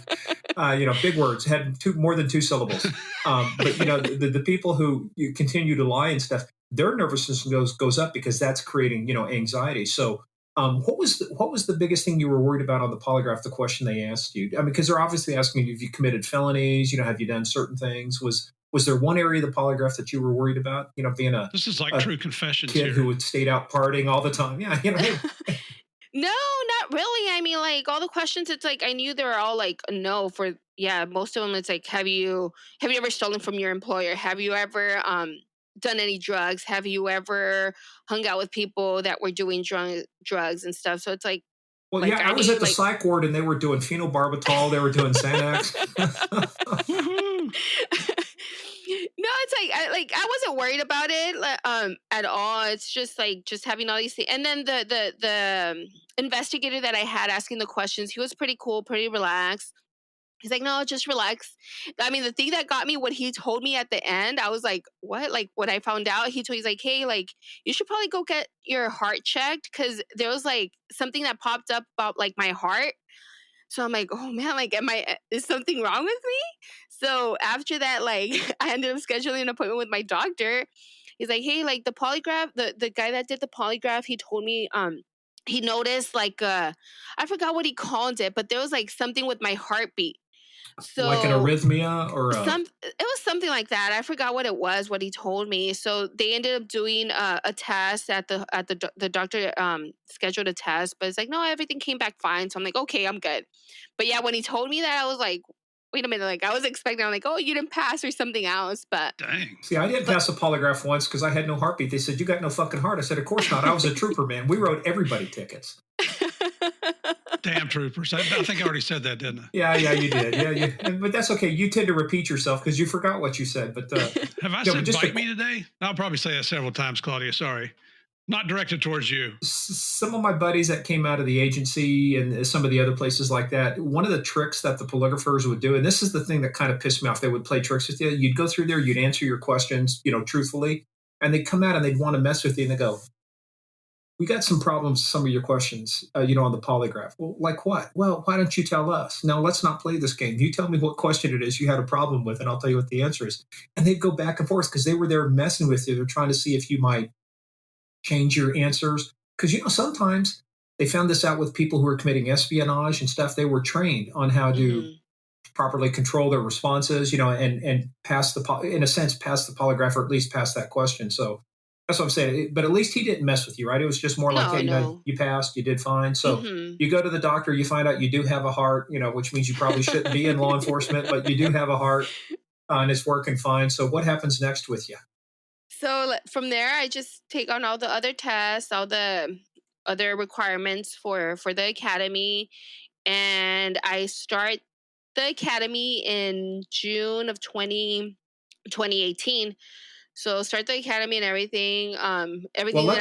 Big words had more than 2 syllables. But the people who you continue to lie and stuff, their nervousness goes up because that's creating anxiety. So, what was the biggest thing you were worried about on the polygraph? The question they asked you, I mean, because they're obviously asking you if you committed felonies. Have you done certain things? Was there one area of the polygraph that you were worried about? Being this is like a true confessions kid here. who would stayed out partying all the time. Yeah, No, not really. I mean, like all the questions, it's like I knew they were all like no for most of them. It's like, have you ever stolen from your employer? Have you ever done any drugs? Have you ever hung out with people that were doing drugs and stuff? So it's like, well, yeah, I was at the psych ward and they were doing phenobarbital, they were doing Xanax. No, it's like I wasn't worried about it at all. It's just like just having all these things. And then the investigator that I had asking the questions, he was pretty cool, pretty relaxed. He's like, no, just relax. I mean, the thing that got me when he told me at the end, I was like, what? Like when I found out, he's like, hey, like you should probably go get your heart checked because there was like something that popped up about like my heart. So I'm like, oh man, like, is something wrong with me? So after that, like, I ended up scheduling an appointment with my doctor. He's like, hey, like the polygraph, the guy that did the polygraph, he told me, he noticed like, I forgot what he called it, but there was like something with my heartbeat. So like an arrhythmia or it was something like that. I forgot what it was, what he told me. So they ended up doing a test at the doctor scheduled a test, but it's like, no, everything came back fine. So I'm like, okay, I'm good. But yeah, when he told me that, I was like, wait a minute, like I was expecting, I'm like, oh, you didn't pass or something else. But dang. See, I didn't pass a polygraph once because I had no heartbeat. They said, you got no fucking heart. I said, of course not. I was a trooper, man. We wrote everybody tickets. Damn troopers. I think I already said that, didn't I? Yeah, you did. Yeah. But that's okay. You tend to repeat yourself because you forgot what you said. But have I said bite me today? I'll probably say that several times, Claudia. Sorry. Not directed towards you. Some of my buddies that came out of the agency and some of the other places like that, one of the tricks that the polygraphers would do, and this is the thing that kind of pissed me off, they would play tricks with you. You'd go through there, you'd answer your questions, truthfully, and they'd come out and they'd want to mess with you and they go, we got some problems with some of your questions, on the polygraph. Well, like what? Well, why don't you tell us? Now, let's not play this game. You tell me what question it is you had a problem with, and I'll tell you what the answer is. And they'd go back and forth because they were there messing with you. They're trying to see if you might change your answers. Because, sometimes they found this out with people who were committing espionage and stuff. They were trained on how to properly control their responses, and pass the polygraph, or at least pass that question. So that's what I'm saying. But at least he didn't mess with you, right? It was just more like, hey, you passed, you did fine. So you go to the doctor, you find out you do have a heart, which means you probably shouldn't be in law enforcement, but you do have a heart and it's working fine. So what happens next with you? So from there, I just take on all the other tests, all the other requirements for the academy, and I start the academy in June of 2018. So start the academy and everything. Everything well,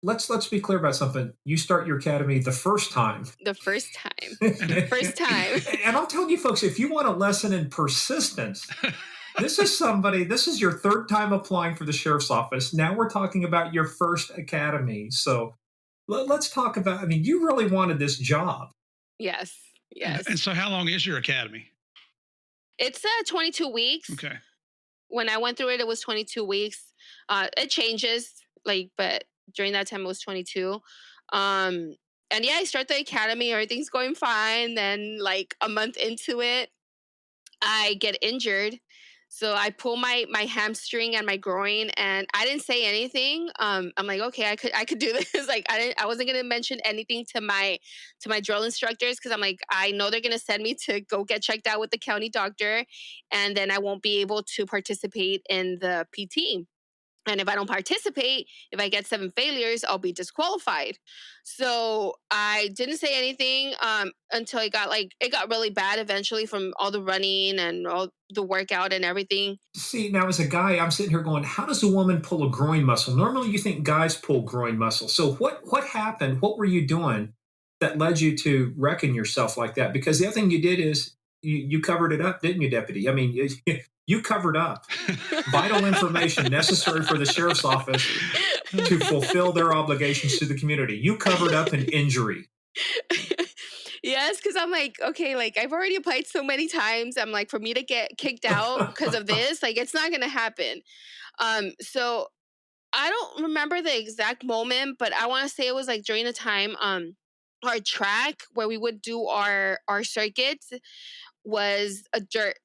let's be clear about something. You start your academy the first time. The first time. The first time. And I'm telling you, folks, if you want a lesson in persistence, this is your third time applying for the sheriff's office. Now we're talking about your first academy. So let's talk about, you really wanted this job. Yes. And so how long is your academy? It's 22 weeks. Okay. When I went through it, it was 22 weeks. It changes, but during that time I was 22. Um, and yeah, I start the academy, everything's going fine. Then like a month into it, I get injured. So I pull my hamstring and my groin, and I didn't say anything. I'm like, okay, I could do this. Like I wasn't gonna mention anything to my drill instructors because I'm like, I know they're gonna send me to go get checked out with the county doctor, and then I won't be able to participate in the PT. And if I don't participate, if I get 7 failures, I'll be disqualified. So I didn't say anything until it got really bad eventually from all the running and all the workout and everything. See, now as a guy, I'm sitting here going, how does a woman pull a groin muscle? Normally you think guys pull groin muscle. So what happened? What were you doing that led you to wrecking yourself like that? Because the other thing you did is you covered it up, didn't you, Deputy? I mean, you covered up vital information necessary for the sheriff's office to fulfill their obligations to the community. You covered up an injury. Yes, because I'm like, okay, like I've already applied so many times. I'm like, for me to get kicked out because of this, like it's not gonna happen. So I don't remember the exact moment, but I want to say it was like during the time our track where we would do our circuits was a dirt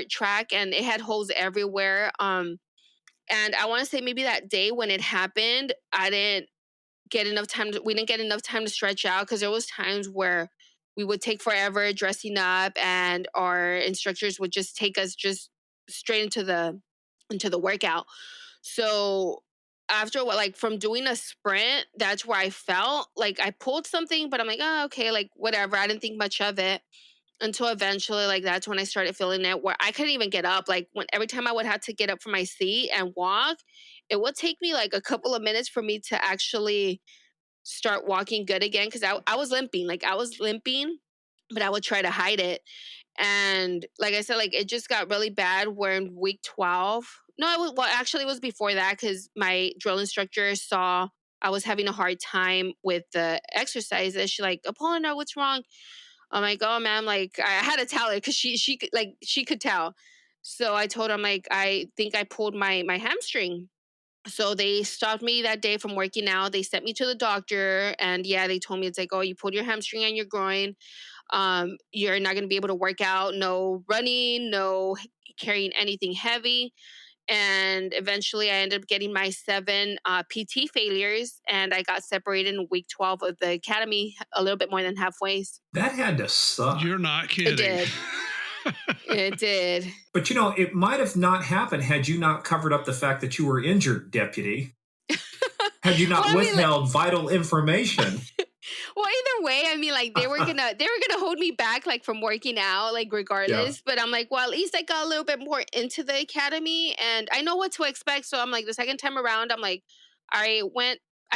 track, and it had holes everywhere. And I want to say maybe that day when it happened, we didn't get enough time to stretch out because there was times where we would take forever dressing up, and our instructors would just take us just straight into the workout. So after from doing a sprint, that's where I felt like I pulled something, but I'm like, oh, okay, like whatever. I didn't think much of it until eventually, like that's when I started feeling it where I couldn't even get up. Like when every time I would have to get up from my seat and walk, it would take me like a couple of minutes for me to actually start walking good again. Cause I was limping, but I would try to hide it. And like I said, like it just got really bad. We're in week 12. No, actually it was before that because my drill instructor saw I was having a hard time with the exercises. She's like, Apolinar, what's wrong? I'm like, oh man, like I had to tell her because she could tell. So I told her, I'm like, I think I pulled my hamstring. So they stopped me that day from working out. They sent me to the doctor, and yeah, they told me it's like, oh, you pulled your hamstring and your groin. You're not going to be able to work out. No running, no carrying anything heavy. And eventually I ended up getting my 7 PT failures, and I got separated in week 12 of the academy, a little bit more than halfway. That had to suck. You're not kidding. It did. It did. But it might have not happened had you not covered up the fact that you were injured, Deputy. Had you not withheld vital information. Well, either way, I mean, like they were gonna hold me back, like from working out, like regardless. Yeah. But I'm like, well, at least I got a little bit more into the academy, and I know what to expect. So I'm like, the second time around, I'm like, I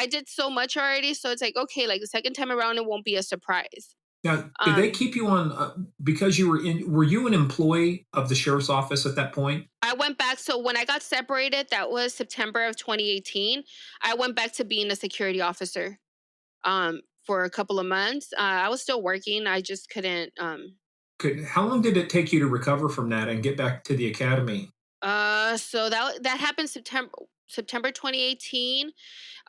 did so much already, so it's like, okay, like the second time around, it won't be a surprise. Now, did they keep you on because you were you an employee of the sheriff's office at that point? I went back. So when I got separated, that was September of 2018. I went back to being a security officer. For a couple of months. I was still working. I just couldn't. How long did it take you to recover from that and get back to the academy? So that happened September 2018.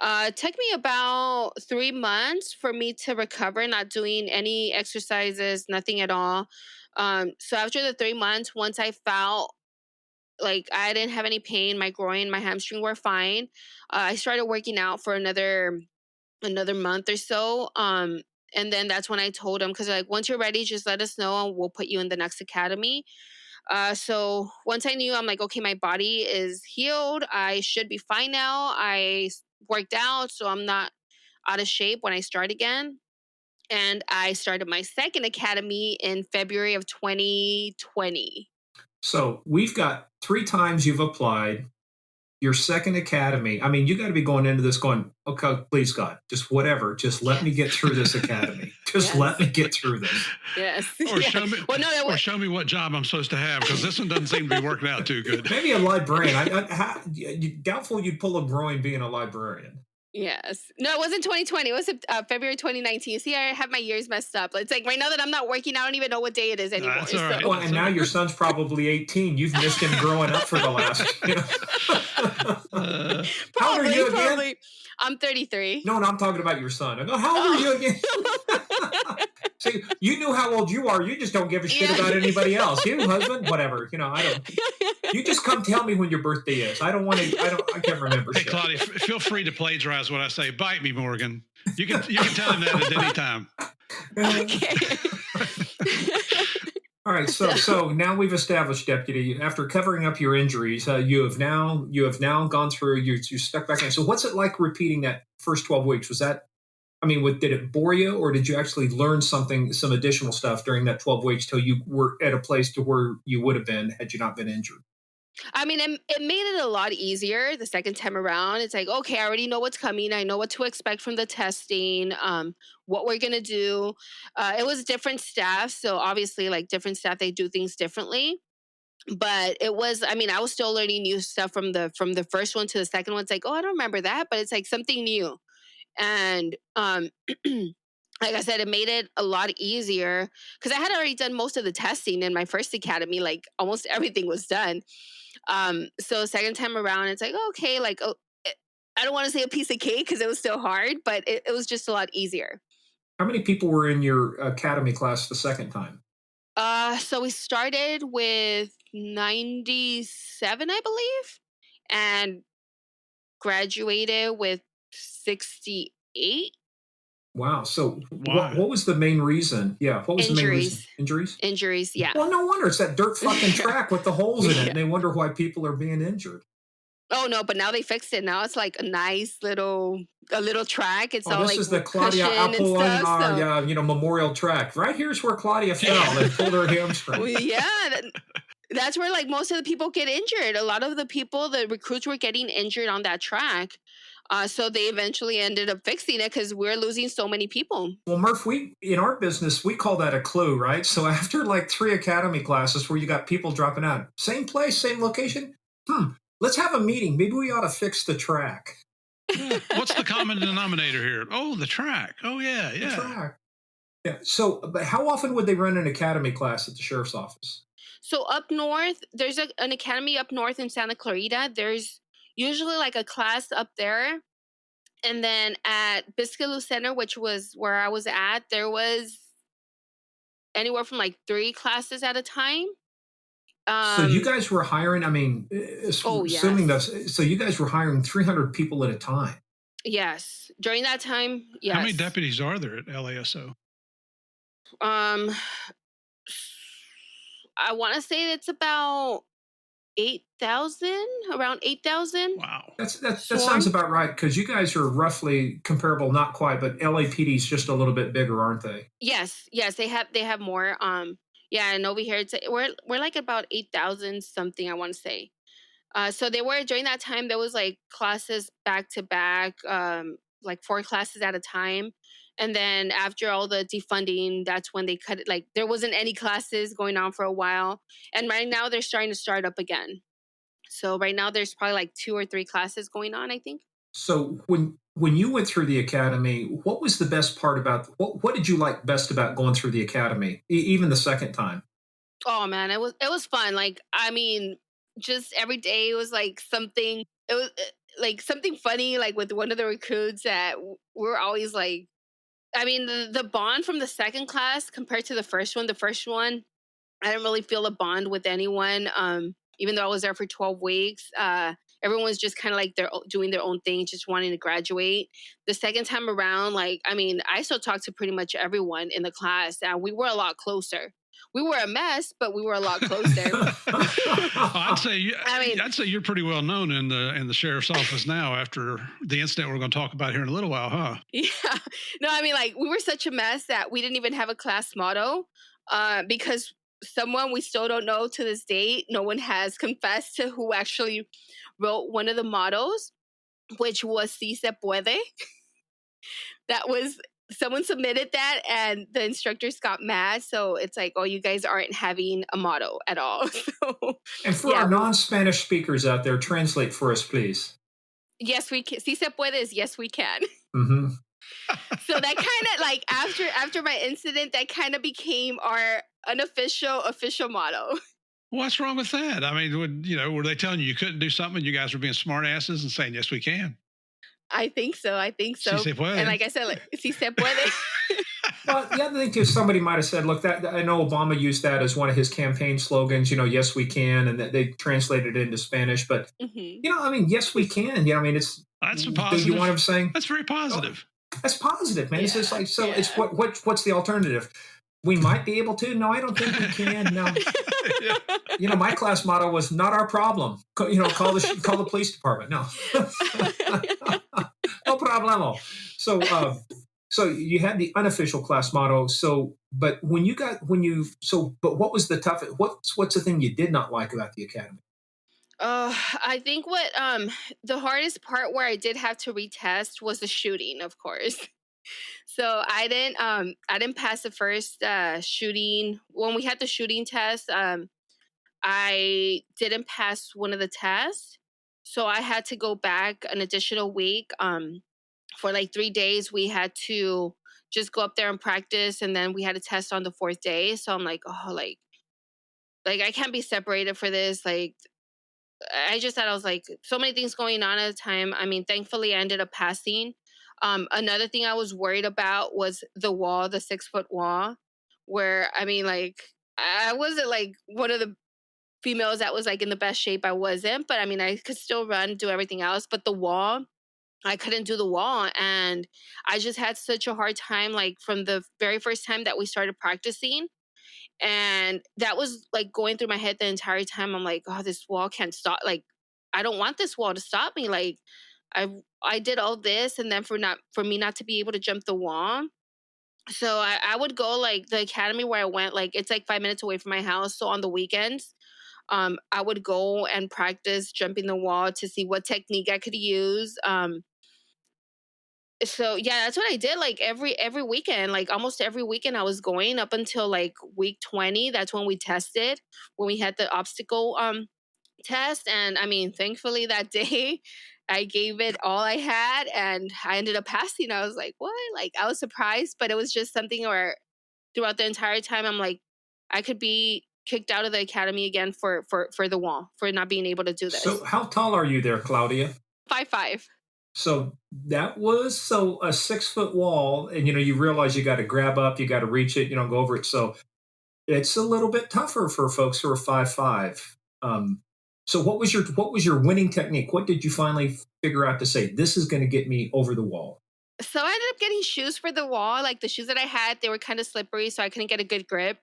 It took me about 3 months for me to recover, not doing any exercises, nothing at all. So after the 3 months, once I felt like I didn't have any pain, my groin, my hamstring were fine. I started working out for another month or so. And then that's when I told him, because like once you're ready, just let us know and we'll put you in the next academy. So once I knew, I'm like, okay, my body is healed. I should be fine now. I worked out, so I'm not out of shape when I start again. And I started my second academy in February of 2020. So we've got 3 times you've applied. Your second academy, I mean, you got to be going into this going, okay, please God, just whatever, just let me get through this academy. Just let me get through this. Yes. Or show me what job I'm supposed to have, because this one doesn't seem to be working out too good. Maybe a librarian. Doubtful you'd pull a groin being a librarian. Yes. No, it wasn't 2020. It was February 2019. See, I have my years messed up. It's like right now that I'm not working, I don't even know what day it is anymore. That's all right. So. Well, and now your son's probably 18. You've missed him growing up for the last. How old are you again? Probably. I'm 33. No, I'm talking about your son. I go, how old are you again? See, you knew how old you are. You just don't give a shit about anybody else. You, husband, whatever. I don't. You just come tell me when your birthday is. I don't want to. I can't remember. Hey, shit. Claudia, feel free to plagiarize what I say. Bite me, Morgan. You can tell him that at any time. Okay. All right. So now we've established, Deputy. After covering up your injuries, you have now gone through. You stuck back in. So what's it like repeating that first 12 weeks? Was that? I mean, did it bore you, or did you actually learn some additional stuff during that 12 weeks till you were at a place to where you would have been had you not been injured? I mean, it made it a lot easier the second time around. It's like, okay, I already know what's coming. I know what to expect from the testing, what we're going to do. It was different staff. So obviously, like different staff, they do things differently. But it was, I mean, I was still learning new stuff from the first one to the second one. It's like, oh, I don't remember that, but it's like something new. And like I said, it made it a lot easier because I had already done most of the testing in my first academy. Like almost everything was done. So second time around, it's like, okay, like, I don't want to say a piece of cake because it was still hard, but it was just a lot easier. How many people were in your academy class the second time? So we started with 97, I believe, and graduated with 68. Wow. So what was the main reason? Yeah. What was the main reason? Injuries? Injuries, yeah. Well, no wonder. It's that dirt fucking track with the holes in it. And they wonder why people are being injured. Oh, no, but now they fixed it. Now it's like a nice little track. It's all this like is the Claudia Apolinar, memorial track. Right here's where Claudia fell and pulled her hamstring. Well, yeah. That's where like most of the people get injured. A lot of the recruits were getting injured on that track. So they eventually ended up fixing it because we're losing so many people. Well, Murph, in our business, we call that a clue, right? So after like 3 academy classes where you got people dropping out, same place, same location, let's have a meeting. Maybe we ought to fix the track. What's the common denominator here? Oh, the track. Oh, yeah. The track. Yeah. So, but how often would they run an academy class at the sheriff's office? So up north, there's an academy up north in Santa Clarita. There's usually like a class up there. And then at Biscayne Center, which was where I was at, there was anywhere from like 3 classes at a time. So you guys were hiring, assuming this, so you guys were hiring 300 people at a time. Yes. During that time, yes. How many deputies are there at LASO? I want to say it's about 8,000, around 8,000. Wow. That sounds about right because you guys are roughly comparable, not quite, but LAPD is just a little bit bigger, aren't they? Yes, they have more. Yeah, and over here we're like about 8,000 something, I want to say. So they were during that time there was like classes back to back, like 4 classes at a time. And then after all the defunding, that's when they cut it. Like there wasn't any classes going on for a while. And right now they're starting to start up again. So right now there's probably like 2 or 3 classes going on, I think. So when you went through the academy, what was the best part about what did you like best about going through the academy, even the second time? Oh man, it was fun. Like, I mean, just every day it was like something. It was like something funny, like with one of the recruits that we're always like. I mean, the bond from the second class compared to the first one. The first one, I didn't really feel a bond with anyone. Even though I was there for 12 weeks, everyone's just kind of like they're doing their own thing, just wanting to graduate. The second time around, like, I mean, I still talked to pretty much everyone in the class, and we were a lot closer. We were a mess, but we were a lot closer. I'd say you're pretty well known in the sheriff's office now after the incident we're going to talk about here in a little while, huh? Yeah. No, I mean, like, we were such a mess that we didn't even have a class motto because someone we still don't know to this date, no one has confessed to who actually wrote one of the mottos, which was "Si se puede." That was... Someone submitted that and the instructors got mad. So it's like, oh, you guys aren't having a motto at all. And for our non-Spanish speakers out there, translate for us, please. Yes, we can. Si se puede is yes, we can. Mm-hmm. So that kind of like after my incident, that kind of became our unofficial official motto. What's wrong with that? I mean, were they telling you couldn't do something and you guys were being smart asses and saying, yes, we can? I think so. Si se puede. And like I said, like, si se puede. Well, the other thing too, somebody might have said, look, that I know Obama used that as one of his campaign slogans, yes, we can, and they translated it into Spanish. But, I mean, yes, we can. I mean, that's positive. Do you want him saying? That's very positive. That's positive, man. Yeah, it's just like, so it's what's the alternative? We might be able to. No, I don't think we can. No. My class motto was not our problem. Call the police department. No. No problemo. So you had the unofficial class motto. But what was the toughest? What's the thing you did not like about the academy? I think what the hardest part where I did have to retest was the shooting, of course. So I didn't pass the first shooting. When we had the shooting test, I didn't pass one of the tests. So I had to go back an additional week. For like 3 days, we had to just go up there and practice, and then we had a test on the 4th day. So I'm like, oh, like I can't be separated for this. Like, I just thought I was like, so many things going on at the time. I mean, thankfully, I ended up passing. Another thing I was worried about was the wall, the 6-foot wall, where, I mean, like, I wasn't like one of the females that was like in the best shape. I wasn't, but I mean, I could still run, do everything else. But the wall, I couldn't do the wall. And I just had such a hard time, like from the very first time that we started practicing. And that was like going through my head the entire time. I'm like, oh, this wall can't stop. Like, I don't want this wall to stop me. Like, I did all this, and then for me not to be able to jump the wall. So I would go, like, the academy where I went, like, it's like 5 minutes away from my house. So on the weekends, I would go and practice jumping the wall to see what technique I could use. So yeah, that's what I did. Like every weekend, like almost every weekend I was going up until like week 20. That's when we tested, when we had the obstacle test. And I mean, thankfully that day I gave it all I had and I ended up passing. I was like, what? Like, I was surprised, but it was just something where throughout the entire time I'm like, I could be kicked out of the academy again for the wall, for not being able to do this. So how tall are you there, Claudia? 5'5". So that was a 6-foot wall, and you realize you got to grab up, you got to reach it, go over it. So it's a little bit tougher for folks who are 5'5". So what was your winning technique? What did you finally figure out to say, this is going to get me over the wall? So I ended up getting shoes for the wall. Like the shoes that I had, they were kind of slippery, so I couldn't get a good grip.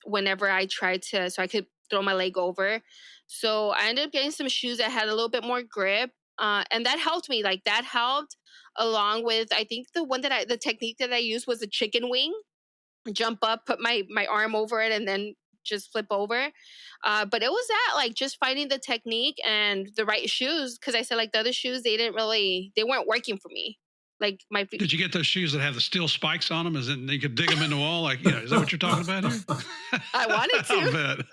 Whenever I tried to, so I could throw my leg over. So I ended up getting some shoes that had a little bit more grip. And that helped me. Like that helped, along with, I think the technique that I used was a chicken wing. Jump up, put my arm over it, and then just flip over. But it was that, like, just finding the technique and the right shoes. Because I said, like, the other shoes, they weren't working for me. Like my feet. Did you get those shoes that have the steel spikes on them? As in you could dig them in the wall? Like, is that what you're talking about here? I wanted to.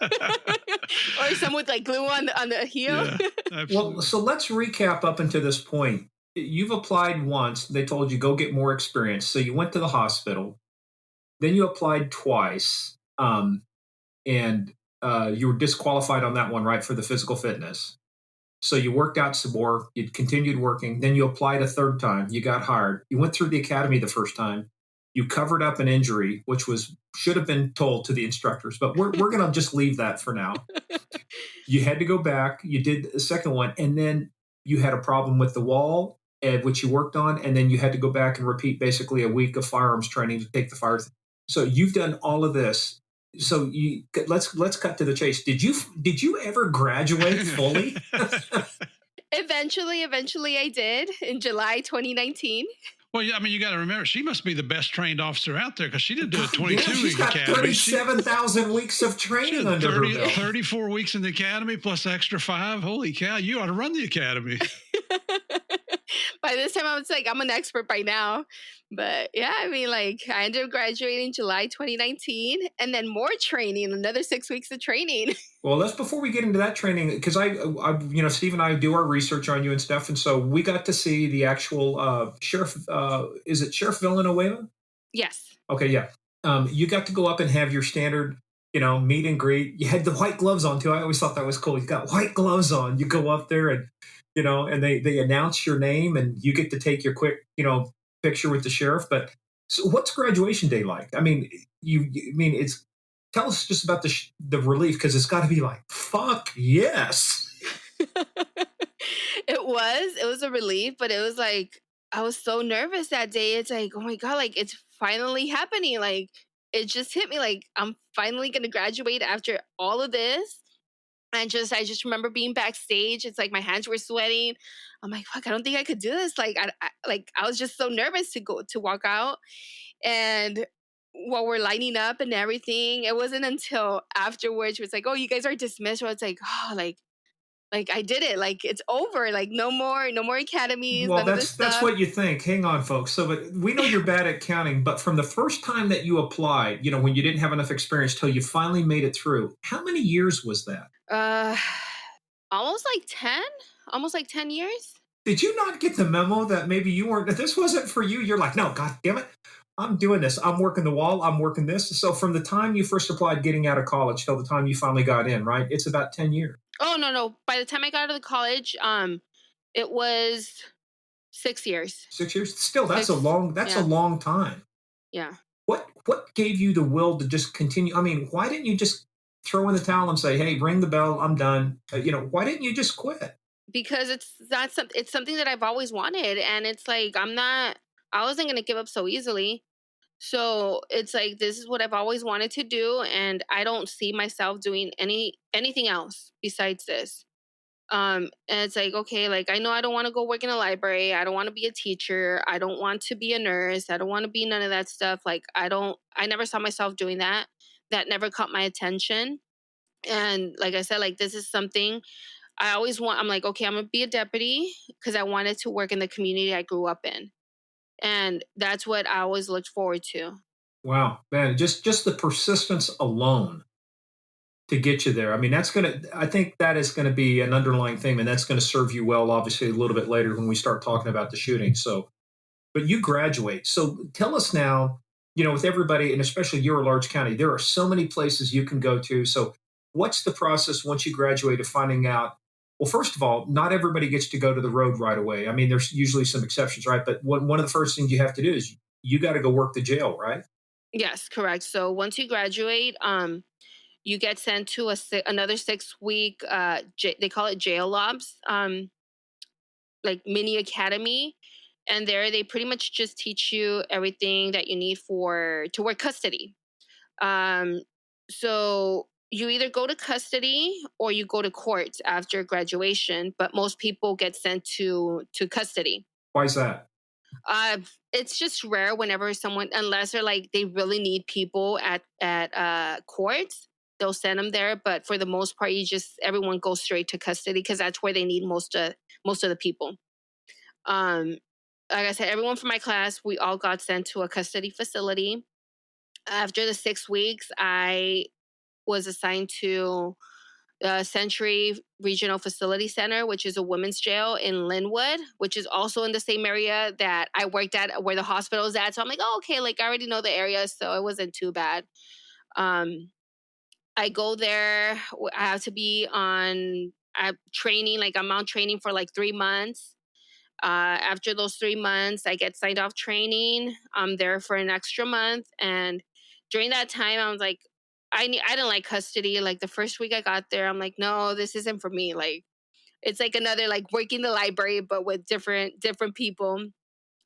Or some with like glue on the heel. Yeah, well, so let's recap up until this point. You've applied once. They told you go get more experience. So you went to the hospital. Then you applied twice. And you were disqualified on that one, right, for the physical fitness. So you worked out some more, you continued working, then you applied a third time, you got hired, you went through the academy the first time, you covered up an injury, which should have been told to the instructors, but we're going to just leave that for now. You had to go back, you did the second one, and then you had a problem with the wall, which you worked on, and then you had to go back and repeat basically a week of firearms training to take the fire. So you've done all of this. So let's cut to the chase. Did you ever graduate fully? Eventually I did in July 2019. Well, yeah, I mean, you got to remember, she must be the best trained officer out there because she didn't do a 22-week academy. She's got 37,000 weeks of training under her belt. 34 weeks in the academy plus extra 5. Holy cow, you ought to run the academy. By this time, I was like, I'm an expert by now. But yeah, I mean, like, I ended up graduating July 2019, and then more training, another 6 weeks of training. Well, that's before we get into that training, because Steve and I do our research on you and stuff, and so we got to see the actual sheriff. Is it Sheriff Villanueva? Yes. Okay, yeah. You got to go up and have your standard, meet and greet. You had the white gloves on too. I always thought that was cool. You got white gloves on. You go up there and, and they announce your name and you get to take your quick, picture with the sheriff. But so what's graduation day like? I mean, it's tell us just about the relief, because it's got to be like, fuck yes. It was a relief, but it was like, I was so nervous that day. It's like, oh my God, like, it's finally happening. Like, it just hit me, like, I'm finally going to graduate after all of this. And I just remember being backstage. It's like my hands were sweating. I'm like, fuck, I don't think I could do this. Like, I was just so nervous to walk out. And while we're lining up and everything, it wasn't until afterwards where it's like, oh, you guys are dismissed. Or it's like, oh, like I did it. Like, it's over. Like, no more academies, Well, none of this that's stuff. what you think. Hang on, folks. So, but we know you're bad at counting, but from the first time that you applied, when you didn't have enough experience till you finally made it through, how many years was that? Almost like 10, almost like 10 years. Did you not get the memo that maybe you weren't, if this wasn't for you, you're like, no, God damn it. I'm doing this. I'm working the wall. I'm working this. So from the time you first applied getting out of college till the time you finally got in, right? It's about 10 years. Oh, no. By the time I got out of the college, it was 6 years. 6 years? Still, that's a yeah. long time. Yeah. What gave you the will to just continue? I mean, why didn't you just throw in the towel and say, hey, ring the bell, I'm done? Why didn't you just quit? Because it's something that I've always wanted. And it's like, I wasn't going to give up so easily. So it's like, this is what I've always wanted to do. And I don't see myself doing anything else besides this. And it's like, okay, like, I know I don't want to go work in a library. I don't want to be a teacher. I don't want to be a nurse. I don't want to be none of that stuff. Like, I never saw myself doing that. That never caught my attention. And like I said, like, this is something I'm like, okay, I'm going to be a deputy because I wanted to work in the community I grew up in. And that's what I always looked forward to. Wow, man, just the persistence alone to get you there. I mean, I think that is going to be an underlying theme, and that's going to serve you well, obviously, a little bit later when we start talking about the shooting. So, but you graduate. So tell us now, with everybody, and especially you're a large county, there are so many places you can go to. So what's the process once you graduate of finding out? Well, first of all, not everybody gets to go to the road right away. I mean, there's usually some exceptions, right? But one of the first things you have to do is you got to go work the jail, right? Yes, correct. So once you graduate, you get sent to another 6 week, they call it jail ops, like mini academy. And there they pretty much just teach you everything that you need to work custody. Um, so you either go to custody or you go to court after graduation, but most people get sent to custody. Why is that? It's just rare whenever unless they're like, they really need people at courts, they'll send them there. But for the most part, everyone goes straight to custody because that's where they need most of the people. Like I said, everyone from my class, we all got sent to a custody facility. After the 6 weeks, I was assigned to Century Regional Facility Center, which is a women's jail in Linwood, which is also in the same area that I worked at, where the hospital is at. So I'm like, oh, okay, like, I already know the area, so it wasn't too bad. I go there. I have to be on training. Like, I'm on training for like 3 months. After those 3 months, I get signed off training. I'm there for an extra month. And during that time, I was like, I didn't like custody. Like, the first week I got there, I'm like, no, this isn't for me. Like, it's like another, like, working the library, but with different people,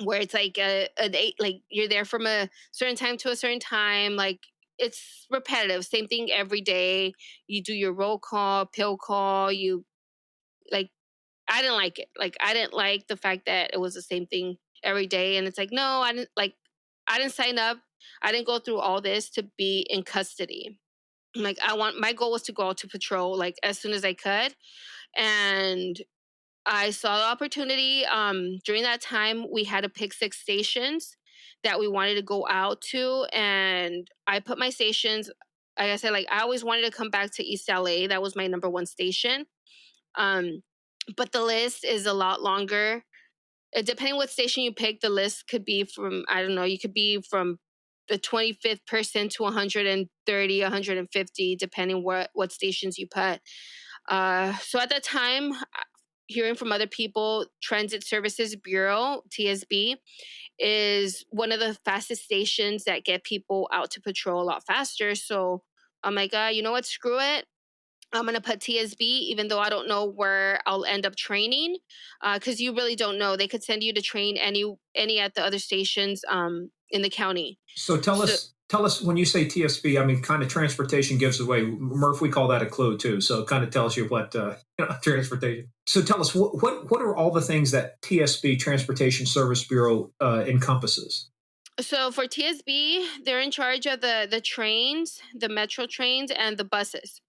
where it's like like, you're there from a certain time to a certain time. Like, it's repetitive, same thing every day. You do your roll call, pill call. Like, I didn't like it. Like, I didn't like the fact that it was the same thing every day. And it's like, no, I didn't sign up. I didn't go through all this to be in custody. Like, my goal was to go out to patrol, like, as soon as I could. And I saw the opportunity. During that time, we had to pick 6 stations that we wanted to go out to, and I put my stations. Like I said, like I always wanted to come back to East LA. That was my number one station. Um, but the list is a lot longer. Depending what station you pick, the list could be from, I don't know, you could be from the 25th person to 130, 150, depending what stations you put. So at that time, hearing from other people, Transit Services Bureau, TSB, is one of the fastest stations that get people out to patrol a lot faster. So I'm like, you know what? Screw it. I'm gonna put TSB, even though I don't know where I'll end up training, because you really don't know. They could send you to train any at the other stations in the county. So tell us when you say TSB, I mean, kind of transportation gives away. Murph, we call that a clue too. So it kind of tells you what transportation. So tell us what are all the things that TSB, Transportation Service Bureau, encompasses? So for TSB, they're in charge of the trains, the metro trains, and the buses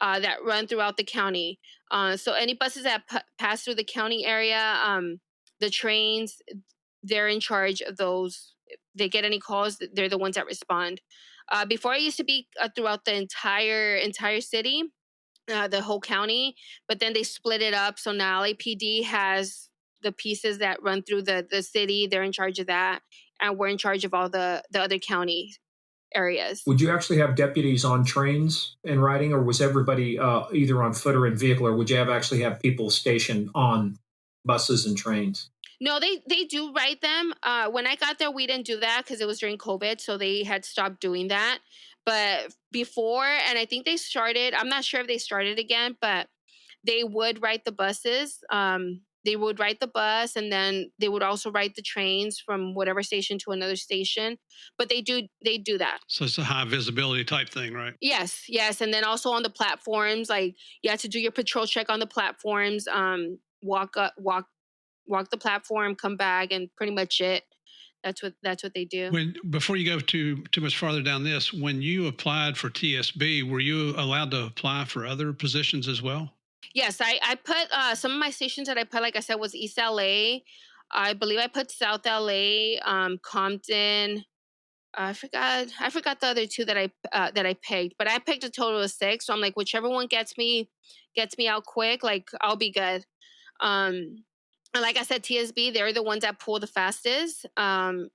that run throughout the county. So any buses that pass through the county area, the trains, they're in charge of those. If they get any calls, they're the ones that respond. Before, I used to be throughout the entire city, the whole county, but then they split it up. So now LAPD has the pieces that run through the city. They're in charge of that, and we're in charge of all the other county areas. Would you actually have deputies on trains and riding, or was everybody either on foot or in vehicle, or would you actually have people stationed on buses and trains? No, they do write them. When I got there, we didn't do that because it was during COVID, so they had stopped doing that. But before, and I think they started. I'm not sure if they started again, but they would write the buses. They would write the bus, and then they would also write the trains from whatever station to another station. But they do that. So it's a high visibility type thing, right? Yes, yes, and then also on the platforms, like you have to do your patrol check on the platforms. Walk the platform, come back, and pretty much it. That's what they do. When before you go too much farther down this, when you applied for TSB, were you allowed to apply for other positions as well? Yes, I put some of my stations that I put, like I said, was East LA. I believe I put South LA, Compton. I forgot the other two that I picked, but I picked a total of 6. So I'm like, whichever one gets me out quick, like I'll be good. Um, and like I said, TSB, they're the ones that pull the fastest. And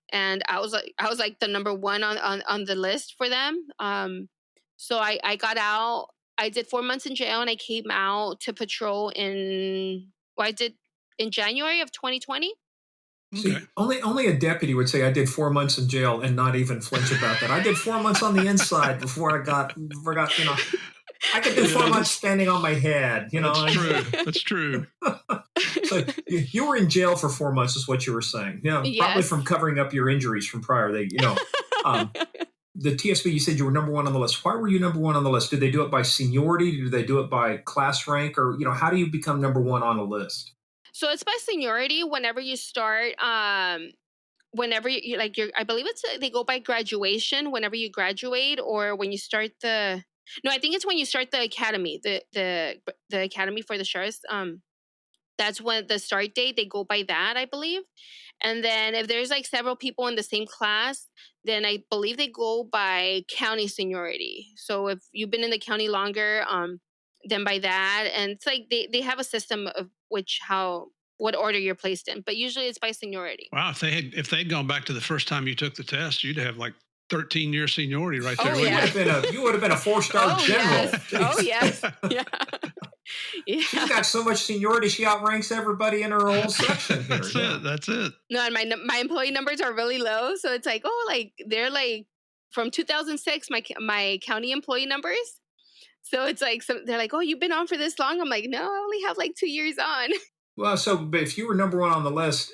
I was like the number one on the list for them. So I got out. I did 4 months in jail, and I came out to patrol I did in January of 2020. See, only a deputy would say I did 4 months in jail and not even flinch about that. I did 4 months on the inside before I got I could do 4 months standing on my head. That's true. That's true. So you were in jail for 4 months, is what you were saying. Yeah, Yes. probably from covering up your injuries from prior. The TSB, you said you were number one on the list. Why were you number one on the list? Did they do it by seniority? Did they do it by class rank? Or how do you become number one on a list? So it's by seniority. Whenever you start, whenever you like, I believe they go by graduation. Whenever you graduate, or when you start no, I think it's when you start the academy, the academy for the sheriffs. That's when the start date, they go by that, I believe. And then if there's like several people in the same class, then I believe they go by county seniority. So if you've been in the county longer, then by that. And it's like they have a system of what order you're placed in, but usually it's by seniority. Wow, if they'd gone back to the first time you took the test, you'd have like 13-year seniority right there. Oh, yeah. You would have been a 4-star general. Yes. Oh yes. Yeah. She's got so much seniority, she outranks everybody in her whole section here. That's it. No, and my employee numbers are really low, so it's like, they're like from 2006, my county employee numbers. So it's like they're like, oh, you've been on for this long. I'm like, no, I only have like 2 years on. Well, but if you were number one on the list,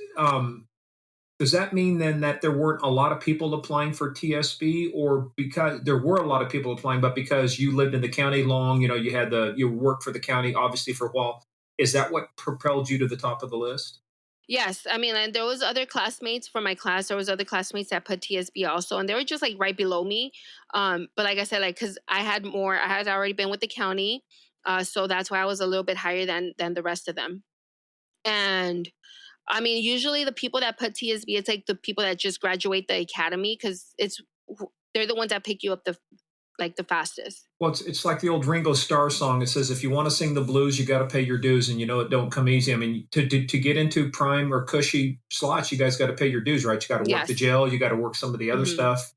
does that mean then that there weren't a lot of people applying for TSB, or because there were a lot of people applying, but because you lived in the county long, you worked for the county obviously for a while, is that what propelled you to the top of the list? Yes, I mean, and there was other classmates from my class. There was other classmates that put TSB also, and they were just like right below me. But like I said, like because I had already been with the county, so that's why I was a little bit higher than the rest of them. And I mean, usually the people that put TSB, it's like the people that just graduate the academy because they're the ones that pick you up the fastest. Well, it's like the old Ringo Starr song. It says, if you want to sing the blues, you got to pay your dues, and you know it don't come easy. I mean, to get into prime or cushy slots, you guys got to pay your dues, right? You got to work the Yes. jail, you got to work some of the other Mhm. stuff.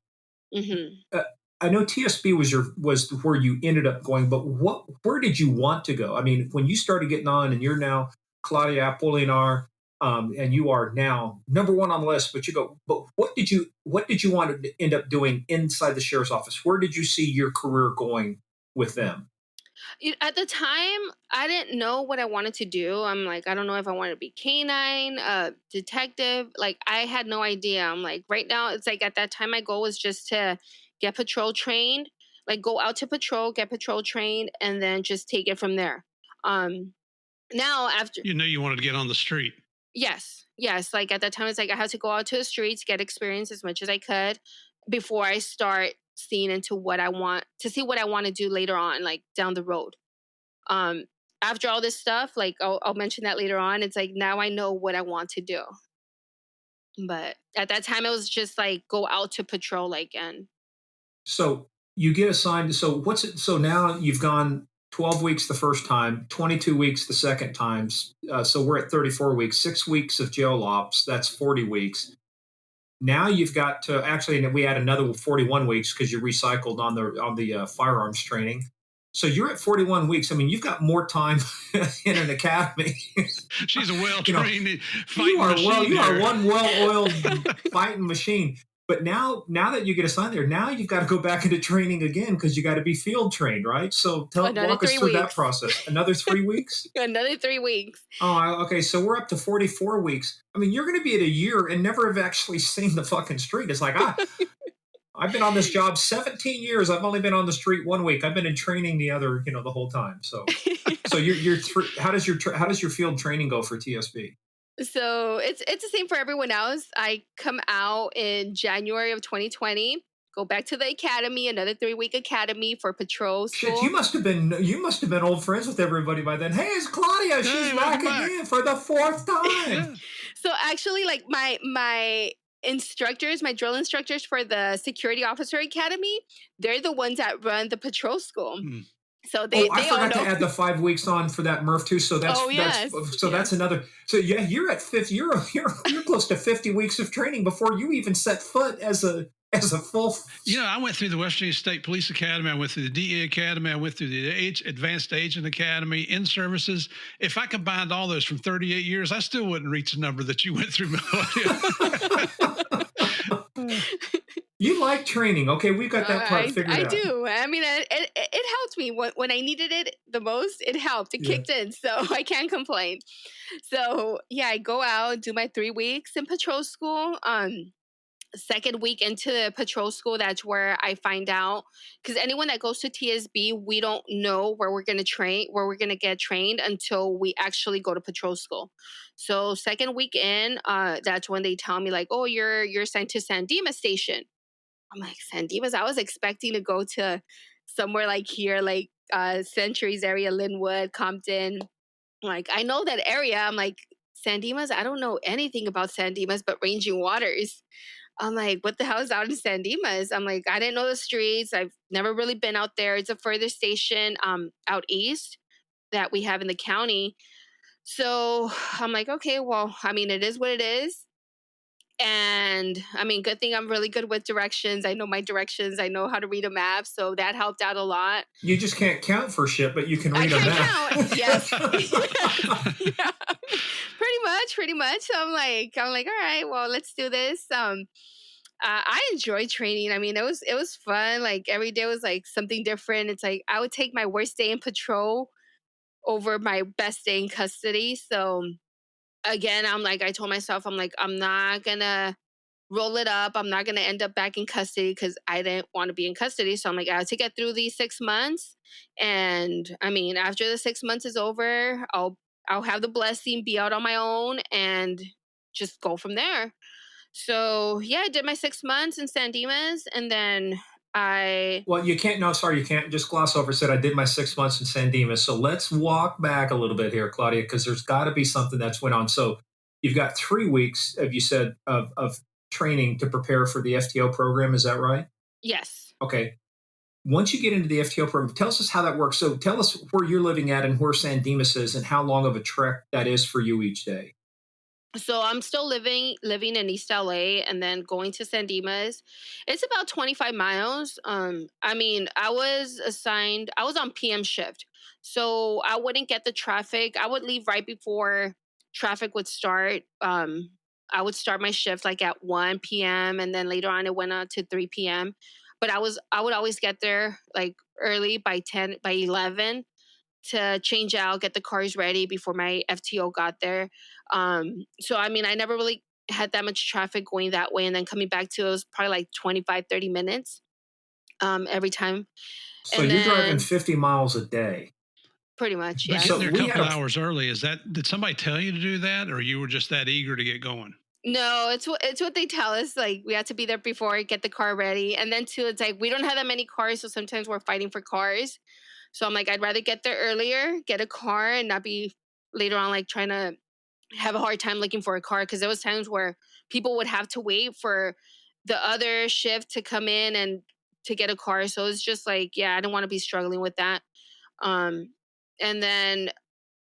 Mm-hmm. I know TSB was where you ended up going, but where did you want to go? I mean, when you started getting on, and you're now Claudia Apolinar, and you are now #1 on the list. But what did you want to end up doing inside the sheriff's office? Where did you see your career going with them? At the time, I didn't know what I wanted to do. I'm like, I don't know if I wanted to be canine, detective. Like, I had no idea. I'm like, right now, it's like at that time, my goal was just to get patrol trained, like go out to patrol, get patrol trained, and then just take it from there. Um, Now, after You knew you wanted to get on the street. yes, like at that time, it's like I had to go out to the streets, get experience as much as I could before I start seeing into what I want to see what I want to do later on, like down the road. um After all this stuff, like I'll mention that later on, it's like now I know what I want to do, but at that time it was just like go out to patrol, like, and So you get assigned. So what's it? So now you've gone 12 weeks the first time, 22 weeks the second times. So we're at 34 weeks, 6 weeks of jail ops. That's 40 weeks. Now you've got to actually, we add another 41 weeks because you recycled on the firearms training. So you're at 41 weeks. I mean, you've got more time in an academy. She's a well You know, trained fighting machine. you are here. one well-oiled fighting machine. But now that you get assigned there, now you've got to go back into training again because you got to be field trained, right? So walk us 3 through that weeks. process. Another 3 weeks? Another 3 weeks. Oh, okay. So we're up to 44 weeks. I mean, you're going to be at a year and never have actually seen the fucking street. It's like, I've been on this job 17 years. I've only been on the street 1 week. I've been in training the whole time. So how does your field training go for TSB? So it's the same for everyone else. I come out in January of 2020, go back to the academy, another 3-week academy for patrol school. Shit, you must have been old friends with everybody by then. Hey, it's Claudia. She's back again for the fourth time. So actually, like my instructors, my drill instructors for the security officer academy, they're the ones that run the patrol school. So they I they all forgot know. to add the 5 weeks on for that Murph too. So that's that's another. So yeah, you're at 50. You're close to 50 weeks of training before you even set foot as a full. I went through the West Virginia State Police Academy. I went through the DE Academy. I went through the Advanced Agent Academy, in services. If I combined all those from 38 years, I still wouldn't reach the number that you went through. You like training. Okay, we've got that part figured out. I do. I mean, it helped me when I needed it the most. It helped. It kicked in, so I can't complain. So yeah, I go out, do my 3 weeks in patrol school. Second week into the patrol school, that's where I find out, because anyone that goes to TSB, we don't know where we're going to get trained until we actually go to patrol school. So second week in, that's when they tell me like, oh, you're assigned to San Dimas station. I'm like, San Dimas? I was expecting to go to somewhere like here, like Centuries area, Linwood, Compton. Like, I know that area. I'm like, San Dimas? I don't know anything about San Dimas but Ranging Waters. I'm like, what the hell is out in San Dimas? I'm like, I didn't know the streets. I've never really been out there. It's a further station out east that we have in the county. So I'm like, okay, well, I mean, it is what it is. And I mean, good thing I'm really good with directions. I know my directions. I know how to read a map. So that helped out a lot. You just can't count for shit, but you can read a map. Count. Yes. Yeah. Pretty much. So I'm like, all right, well, let's do this. I enjoy training. I mean, it was fun. Like every day was like something different. It's like I would take my worst day in patrol over my best day in custody. So again, I told myself, I'm like, I'm not gonna roll it up. I'm not gonna end up back in custody because I didn't want to be in custody. So I'm like, I have to get through these 6 months. And I mean, after the 6 months is over, I'll have the blessing, be out on my own, and just go from there. So yeah, I did my 6 months in San Dimas, and then Well, you can't. No, sorry, you can't just gloss over. Said I did my 6 months in San Dimas. So let's walk back a little bit here, Claudia, because there's got to be something that's went on. So you've got 3 weeks, of you said, of training to prepare for the FTO program. Is that right? Yes. Okay. Once you get into the FTO program, tell us how that works. So tell us where you're living at and where San Dimas is, and how long of a trek that is for you each day. So I'm still living in East LA and then going to San Dimas. It's about 25 miles. I mean, I was on PM shift. So I wouldn't get the traffic. I would leave right before traffic would start. I would start my shift like at 1 p.m. and then later on it went on to 3 p.m. But I would always get there like early by 10, by 11 to change out, get the cars ready before my FTO got there. So I mean, I never really had that much traffic going that way, and then coming back to it was probably like 25, 30 minutes every time. So And you're driving then 50 miles a day. pretty much, But yes. getting So there a we had couple a hours early, did somebody tell you to do that, or you were just that eager to get going? No, it's what they tell us. Like we have to be there before, get the car ready, and then too, it's like we don't have that many cars, so sometimes we're fighting for cars. So I'm like, I'd rather get there earlier, get a car, and not be later on like trying to have a hard time looking for a car because there was times where people would have to wait for the other shift to come in and to get a car. So it's just like, yeah, I don't want to be struggling with that. Um, and then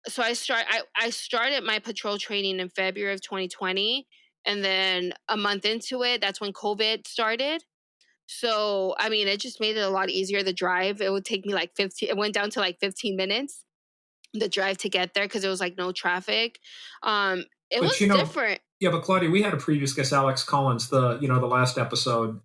so I started my patrol training in February of 2020, and then a month into it, that's when COVID started. So I mean, it just made it a lot easier. The drive, it would take me like 15. It went down to like 15 minutes the drive to get there because it was like no traffic. Um, it But was different. yeah, but Claudia, we had a previous guest, Alex Collins, the last episode.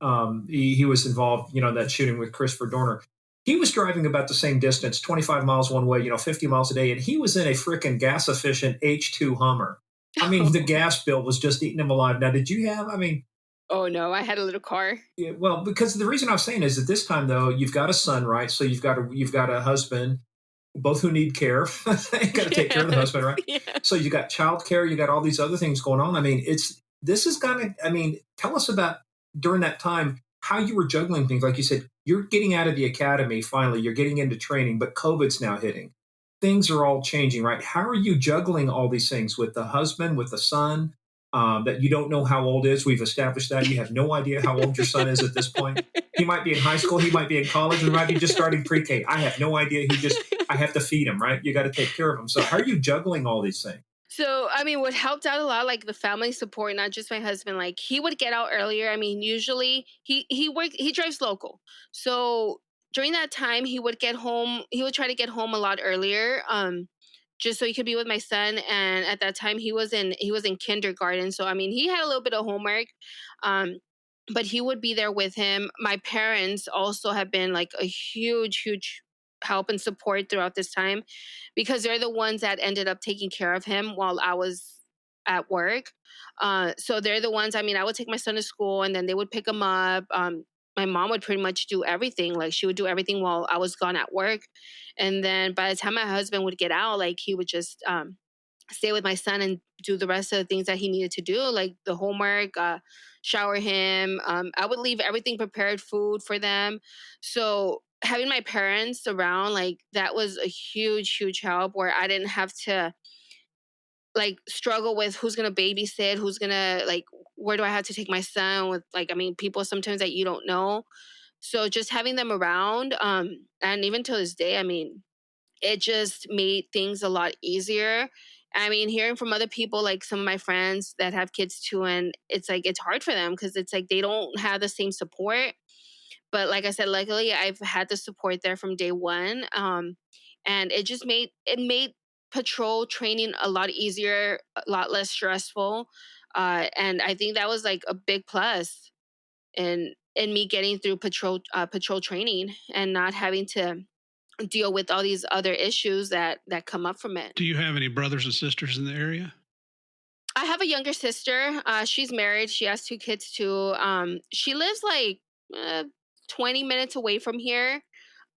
He was involved, in that shooting with Christopher Dorner. He was driving about the same distance, 25 miles one way, 50 miles a day, and he was in a freaking gas efficient H2 Hummer. I mean, the gas bill was just eating him alive. Now, did you have? I mean, Oh no, I had a little car. yeah, well, because the reason I was saying is that this time though, you've got a son, right? So you've got a husband, both who need care. You got to take care of the Yes, husband, right? yeah. So you got child care, you got all these other things going on. I mean, this is kind of. I mean, tell us about during that time how you were juggling things. Like you said, you're getting out of the academy finally, you're getting into training, but COVID's now hitting. Things are all changing, right? How are you juggling all these things with the husband, with the son? That you don't know how old is. We've established that you have no idea how old your son is at this point. He might be in high school, he might be in college, or he might be just starting pre-K. I have no idea. I have to feed him, right? You got to take care of him. So how are you juggling all these things? So, I mean, what helped out a lot, like the family support, not just my husband. Like he would get out earlier. I mean, usually he drives local. So during that time, he would get home. He would try to get home a lot earlier, just so he could be with my son. And at that time, he was in kindergarten. So I mean, he had a little bit of homework, um, but he would be there with him. My parents also have been like a huge, huge help and support throughout this time because they're the ones that ended up taking care of him while I was at work. So they're the ones. I mean, I would take my son to school, and then they would pick him up. My mom would pretty much do everything. Like she would do everything while I was gone at work, and then by the time my husband would get out, like he would just stay with my son and do the rest of the things that he needed to do, like the homework, shower him. I would leave everything prepared, food for them. So having my parents around, like that was a huge, huge help where I didn't have to like struggle with who's gonna babysit, who's gonna like where do I have to take my son with like I mean people sometimes that you don't know. So just having them around, and even to this day, I mean, it just made things a lot easier. I mean, hearing from other people, like some of my friends that have kids too, and it's like it's hard for them because it's like they don't have the same support. But like I said, luckily I've had the support there from day one, and it made patrol training a lot easier, a lot less stressful, and I think that was like a big plus in me getting through patrol training and not having to deal with all these other issues that come up from it. Do you have any brothers and sisters in the area? I have a younger sister. She's married. She has two kids too. She lives like uh, 20 minutes away from here.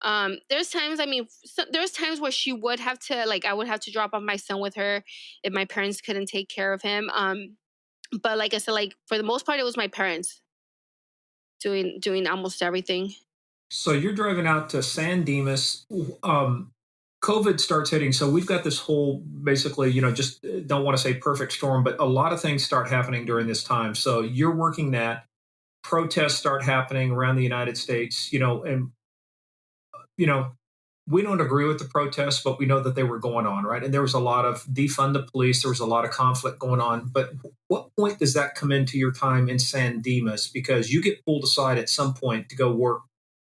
There's times, I mean, there's times where she would have to, like, I would have to drop off my son with her if my parents couldn't take care of him. But like I said, like for the most part, it was my parents doing almost everything. So you're driving out to San Dimas. COVID starts hitting. So we've got this whole basically, just don't want to say perfect storm, but a lot of things start happening during this time. So you're working that. Protests start happening around the United States, and you know, we don't agree with the protests, but we know that they were going on, right? And there was a lot of defund the police. There was a lot of conflict going on. But what point does that come into your time in San Dimas? Because you get pulled aside at some point to go work,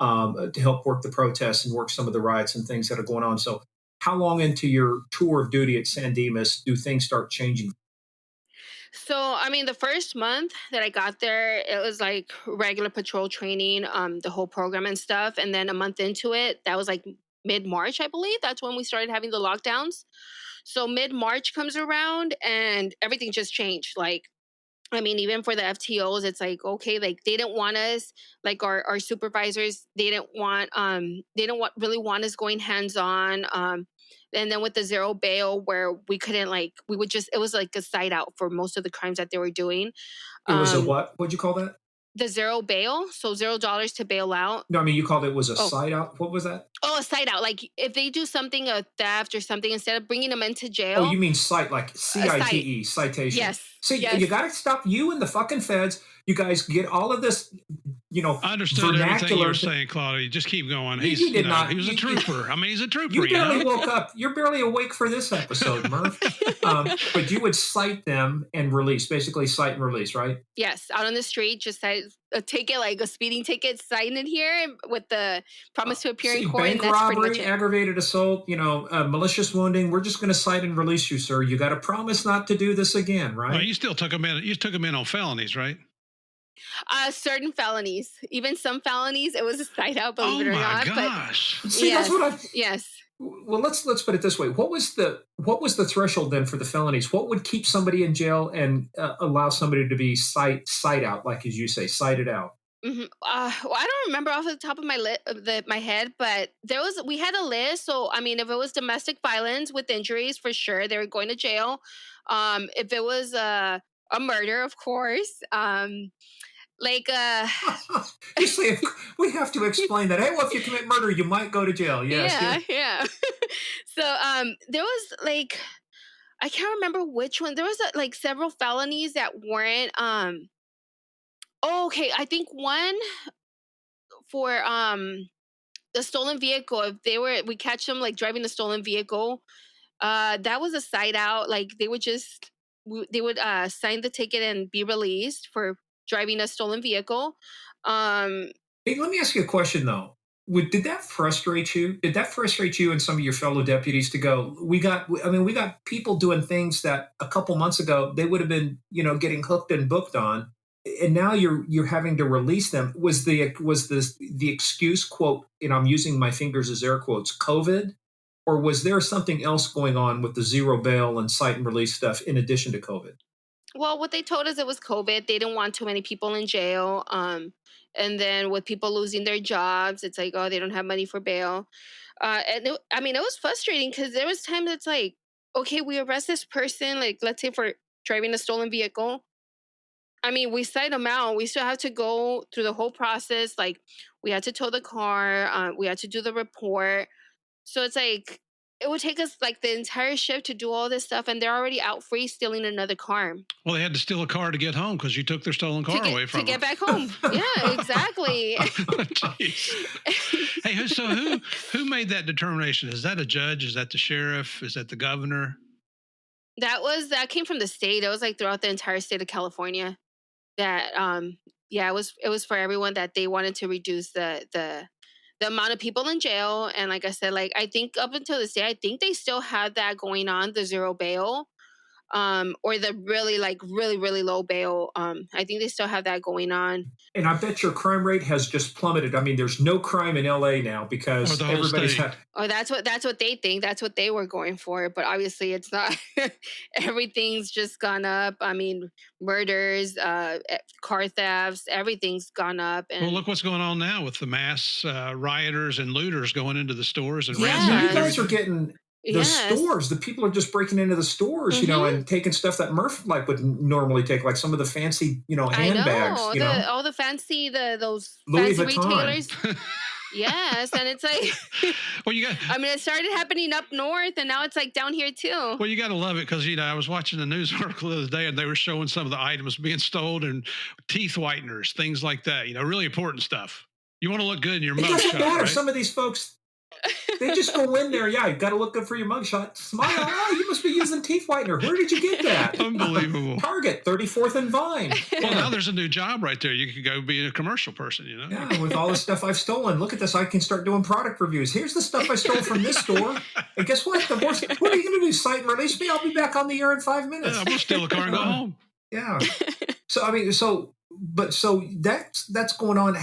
to help work the protests and work some of the riots and things that are going on. So how long into your tour of duty at San Dimas do things start changing? So, I mean, the first month that I got there, it was like regular patrol training, the whole program and stuff. And then a month into it, that was like mid-March, I believe. That's when we started having the lockdowns. So mid-March comes around and everything just changed. Like, I mean, even for the FTOs, it's like, okay, like they didn't want us, like our supervisors, they didn't really want us going hands-on. And then with the zero bail where we couldn't like, we would just, it was like a side out for most of the crimes that they were doing. It was a what? What'd you call that? The zero bail. So $0 to bail out. No, I mean, you called it was a side out. What was that? Oh, a side out. Like if they do something, a theft or something, instead of bringing them into jail. Oh, you mean cite, like CITE, citation. Yes. See, yes. You got to stop you and the fucking feds. You guys get all of this, I understood everything you were saying, Claudia. Just keep going. You did not. He was a trooper. I mean, he's a trooper. You barely woke up. You're barely awake for this episode, Murph. But you would cite them and release, basically cite and release, right? Yes, out on the street, just cite a ticket, like a speeding ticket, citing it here with the promise to appear in court. Bank robbery, aggravated assault, malicious wounding. We're just going to cite and release you, sir. You got to promise not to do this again, right? Well, you still took them in. You took them in on felonies, right? Certain felonies, even some felonies, it was a cite out, believe it or not. Gosh. But see, yes, that's what yes. Well, let's put it this way. What was the threshold then for the felonies? What would keep somebody in jail and allow somebody to be cite out, like as you say, cited out? Mm-hmm. Well, I don't remember off the top of my head, but we had a list. So I mean, if it was domestic violence with injuries, for sure they were going to jail. If it was a murder, of course. You say we have to explain that. Hey, well, if you commit murder, you might go to jail. Yes, yeah. So there was like, I can't remember which one. There was like several felonies that weren't. Okay, I think one for the stolen vehicle. If we catch them like driving a stolen vehicle, that was a side out. Like they would sign the ticket and be released for driving a stolen vehicle. Hey, let me ask you a question though. Did that frustrate you? Did that frustrate you and some of your fellow deputies to go? We got people doing things that a couple months ago they would have been, getting hooked and booked on, and now you're having to release them. Was the excuse, quote, I'm using my fingers as air quotes, COVID, or was there something else going on with the zero bail and cite and release stuff in addition to COVID? Well, what they told us, it was COVID. They didn't want too many people in jail. And then with people losing their jobs, it's like, oh, they don't have money for bail. It was frustrating because there was times it's like, okay, we arrest this person, like let's say for driving a stolen vehicle. I mean, we cite them out. We still have to go through the whole process. Like we had to tow the car. We had to do the report. So it's like, it would take us like the entire shift to do all this stuff, and they're already out free stealing another car. Well, they had to steal a car to get home because you took their stolen car away from them. To get back home. Yeah, exactly. Hey, so who made that determination? Is that a judge? Is that the sheriff? Is that the governor? That came from the state. It was like throughout the entire state of California. That it was for everyone that they wanted to reduce the amount of people in jail. And like I said, like I think up until this day, I think they still have that going on, the zero bail, or the really really low bail. I think they still have that going on. And I bet your crime rate has just plummeted. I mean, there's no crime in LA now because everybody's that's what they think. That's what they were going for. But obviously it's not. Everything's just gone up. I mean, murders, car thefts, everything's gone up. And well, look what's going on now with the mass rioters and looters going into the stores and ransacking. You guys are getting the stores. The people are just breaking into the stores, and taking stuff that Murph would normally take, like some of the fancy, handbags. All the fancy, those Louis fancy Vuitton. retailers. Yes, and it's like, Well, you got I mean, it started happening up north, and now it's like down here too. well, you got to love it because I was watching the news article the other day, and they were showing some of the items being stolen and teeth whiteners, things like that. Really important stuff. You want to look good in your It doesn't mugshot, matter. right? Some of these folks, they just go in there. Yeah, you got to look good for your mugshot. Smile. Oh, you must be using teeth whitener. Where did you get that? Unbelievable. Target, 34th and Vine. Well, now there's a new job right there. You could go be a commercial person. Yeah, with all the stuff I've stolen. Look at this. I can start doing product reviews. Here's the stuff I stole from this store. And guess what? What are you going to do? Cite and release me? I'll be back on the air in 5 minutes. Yeah, I'm gonna steal a car and go home. Yeah. So I mean, so that's going on.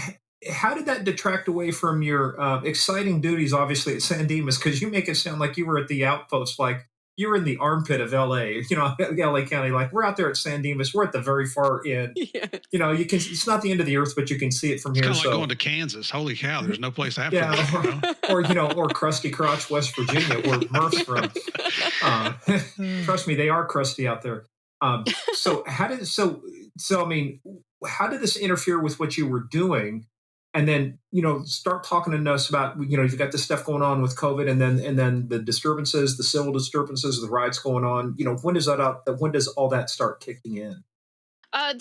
How did that detract away from your exciting duties, obviously at San Dimas? Because you make it sound like you were at the outpost, like you were in the armpit of LA. LA County. Like we're out there at San Dimas. We're at the very far end. Yeah. You can. It's not the end of the earth, but you can see it from It's here. kind of like going to Kansas. Holy cow! There's no place to have Yeah, fun. or Krusty Crotch, West Virginia, where Murph's from. Trust me, they are crusty out there. So how did I mean, how did this interfere with what you were doing? And then start talking to us about you've got this stuff going on with COVID, and then the disturbances, the civil disturbances, the riots going on. When does all that start kicking in? I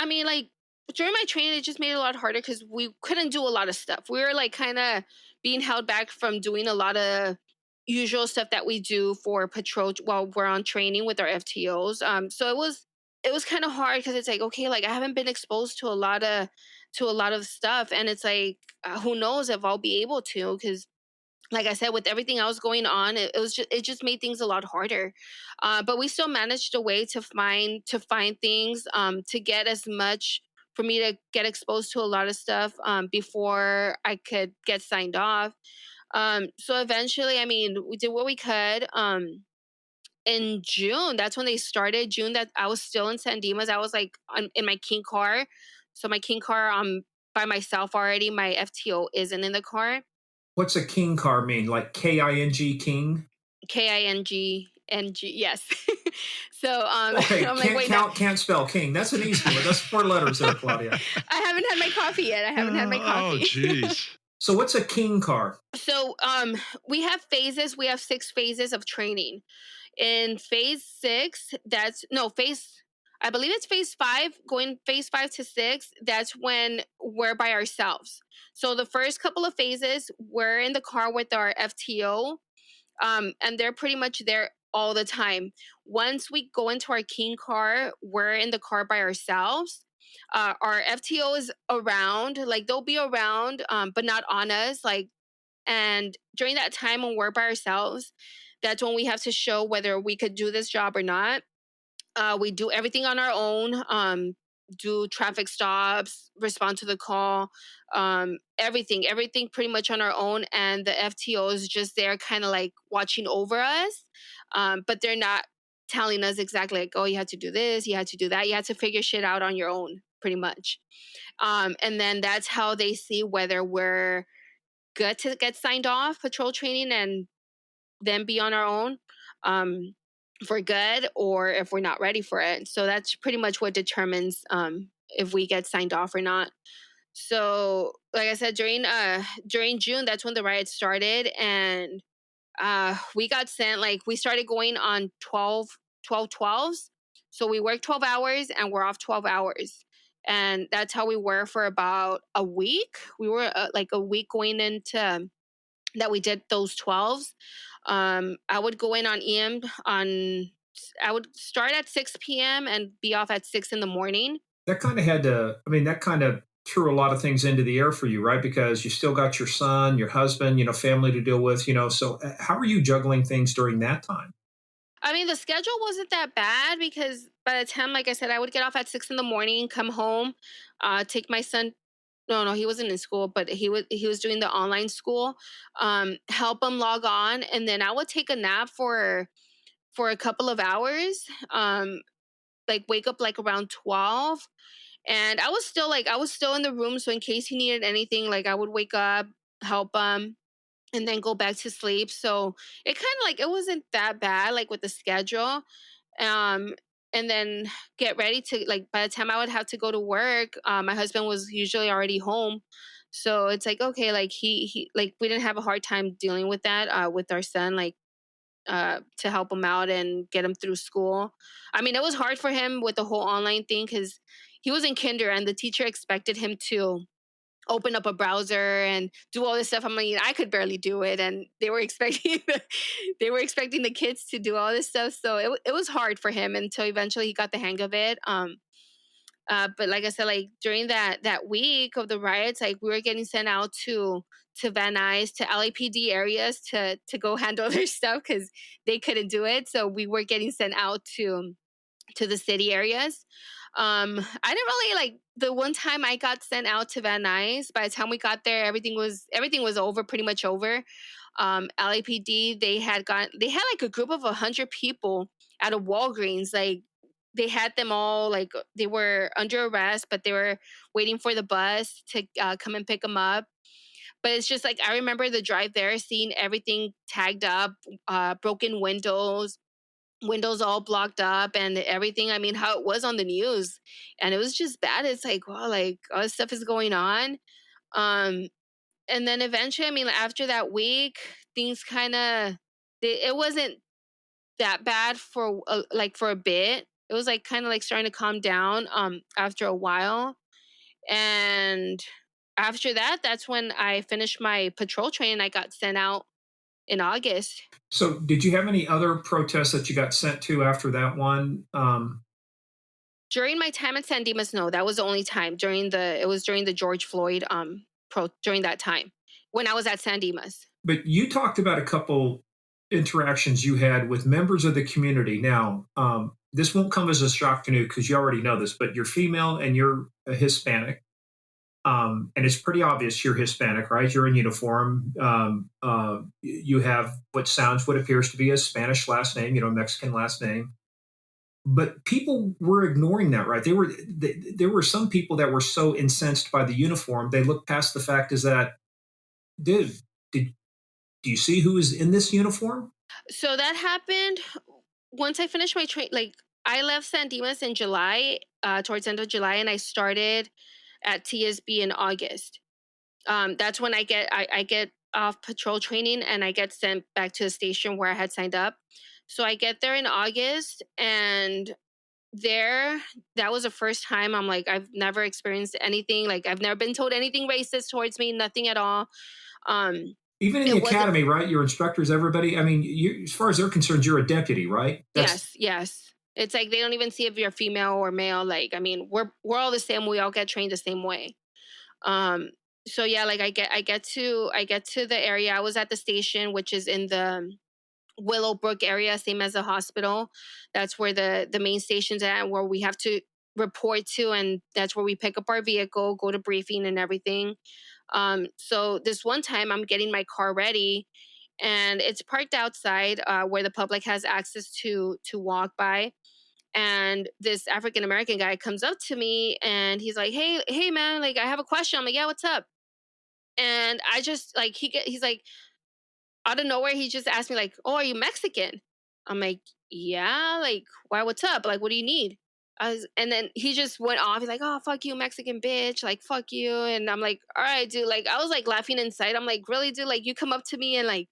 mean, like during my training, it just made it a lot harder because we couldn't do a lot of stuff. We were like kind of being held back from doing a lot of usual stuff that we do for patrol while we're on training with our FTOs. So it was kind of hard because it's like, okay, like I haven't been exposed to a lot of stuff, and it's like who knows if I'll be able to, because like I said, with everything else going on, it just made things a lot harder. But we still managed a way to find things, to get as much for me to get exposed to a lot of stuff, before I could get signed off. So eventually, I mean, we did what we could. In June, that's when they started. June, that I was still in San Dimas. I was like in my King car. So my King car, by myself already. My FTO isn't in the car. What's a king car mean? Like King King? King. Yes. So Okay, I'm like, can't wait, count, can't spell king. That's an easy one. That's 4 letters there, Claudia. I haven't had my coffee yet. I haven't had my Oh, coffee. jeez. So what's a king car? So we have phases. We have 6 phases of training. In phase 6, I believe it's phase 5, going phase 5 to 6, that's when we're by ourselves. So the first couple of phases, we're in the car with our FTO, and they're pretty much there all the time. Once we go into our King car, we're in the car by ourselves. Our FTO is around, like they'll be around, but not on us. Like, and during that time when we're by ourselves, that's when we have to show whether we could do this job or not. We do everything on our own. Do traffic stops, respond to the call, everything pretty much on our own. And the FTO is just there kind of like watching over us. But they're not telling us exactly like, oh, you had to do this, you had to do that. You had to figure shit out on your own, pretty much. And then that's how they see whether we're good to get signed off patrol training and then be on our own, for good, or if we're not ready for it. So that's pretty much what determines if we get signed off or not. So like I said, during June, that's when the riot started, and we got sent, like we started going on 12s. So we work 12 hours and we're off 12 hours. And that's how we were for about a week. We were like a week going into that we did those 12s. I would go in on I would start at 6 p.m. and be off at 6 in the morning. That kind of that kind of threw a lot of things into the air for you, right? Because you still got your son, your husband, family to deal with, So how are you juggling things during that time? I mean, the schedule wasn't that bad because by the time, like I said, I would get off at 6 in the morning, come home, take my son. No, he wasn't in school, but he was doing the online school. Help him log on, and then I would take a nap for a couple of hours. Like wake up like around 12, and I was still in the room. So in case he needed anything, like I would wake up, help him, and then go back to sleep. So it kind of like it wasn't that bad, like with the schedule. Um, and then get ready to, like, by the time I would have to go to work, my husband was usually already home. So it's like, okay, like he like we didn't have a hard time dealing with that with our son, like to help him out and get him through school. I mean, it was hard for him with the whole online thing because he was in kinder and the teacher expected him to open up a browser and do all this stuff. I mean, I could barely do it, and they were expecting they were expecting the kids to do all this stuff. So it was hard for him until eventually he got the hang of it. But like I said, like during that week of the riots, like we were getting sent out to Van Nuys, to LAPD areas to go handle their stuff because they couldn't do it. So we were getting sent out to the city areas. I didn't really like the one time I got sent out to Van Nuys. By the time we got there, everything was over, pretty much over. LAPD they had like a group of 100 people at a Walgreens. Like they had them all like they were under arrest, but they were waiting for the bus to come and pick them up. But it's just like I remember the drive there, seeing everything tagged up, broken windows all blocked up and everything. I mean, how it was on the news. And it was just bad. It's like, wow, like all this stuff is going on. Um, and then eventually, I mean, after that week, things kind of, it wasn't that bad for like for a bit. It was like kind of like starting to calm down after a while. And after that, that's when I finished my patrol training. I got sent out in August. So, did you have any other protests that you got sent to after that one? During my time at San Dimas, no, that was the only time it was during the George Floyd during that time when I was at San Dimas. But you talked about a couple interactions you had with members of the community. Now, this won't come as a shock to you because you already know this, but you're female and you're a Hispanic. And it's pretty obvious you're Hispanic, right? You're in uniform. You have what appears to be a Spanish last name, Mexican last name. But people were ignoring that, right? There were some people that were so incensed by the uniform they looked past the fact is that, dude, did do you see who is in this uniform? So that happened once I finished my train. Like I left San Dimas in July, towards the end of July, and I started at TSB in August. That's when I get off patrol training and I get sent back to the station where I had signed up. So I get there in August, and there that was the first time I'm like, I've never experienced anything, like I've never been told anything racist towards me, nothing at all. Even in the It wasn't. academy, right? Your instructors, everybody. I mean, as far as they're concerned, you're a deputy, right? Yes. It's like they don't even see if you're female or male. Like, I mean, we're all the same. We all get trained the same way. Um, so yeah, like I get to the area. I was at the station, which is in the Willowbrook area, same as the hospital. That's where the main station's at, where we have to report to, and that's where we pick up our vehicle, go to briefing and everything. So this one time I'm getting my car ready and it's parked outside where the public has access to walk by. And this African American guy comes up to me and he's like, hey man, like I have a question. I'm like, yeah, what's up? And I just like he's like, out of nowhere, he just asked me like, "Oh, are you Mexican?" I'm like, "Yeah." Like, why? What's up? Like, what do you need? And then he just went off. He's like, "Oh, fuck you, Mexican bitch! Like, fuck you." And I'm like, "All right, dude." Like, I was like laughing inside. I'm like, "Really, dude? Like, you come up to me and like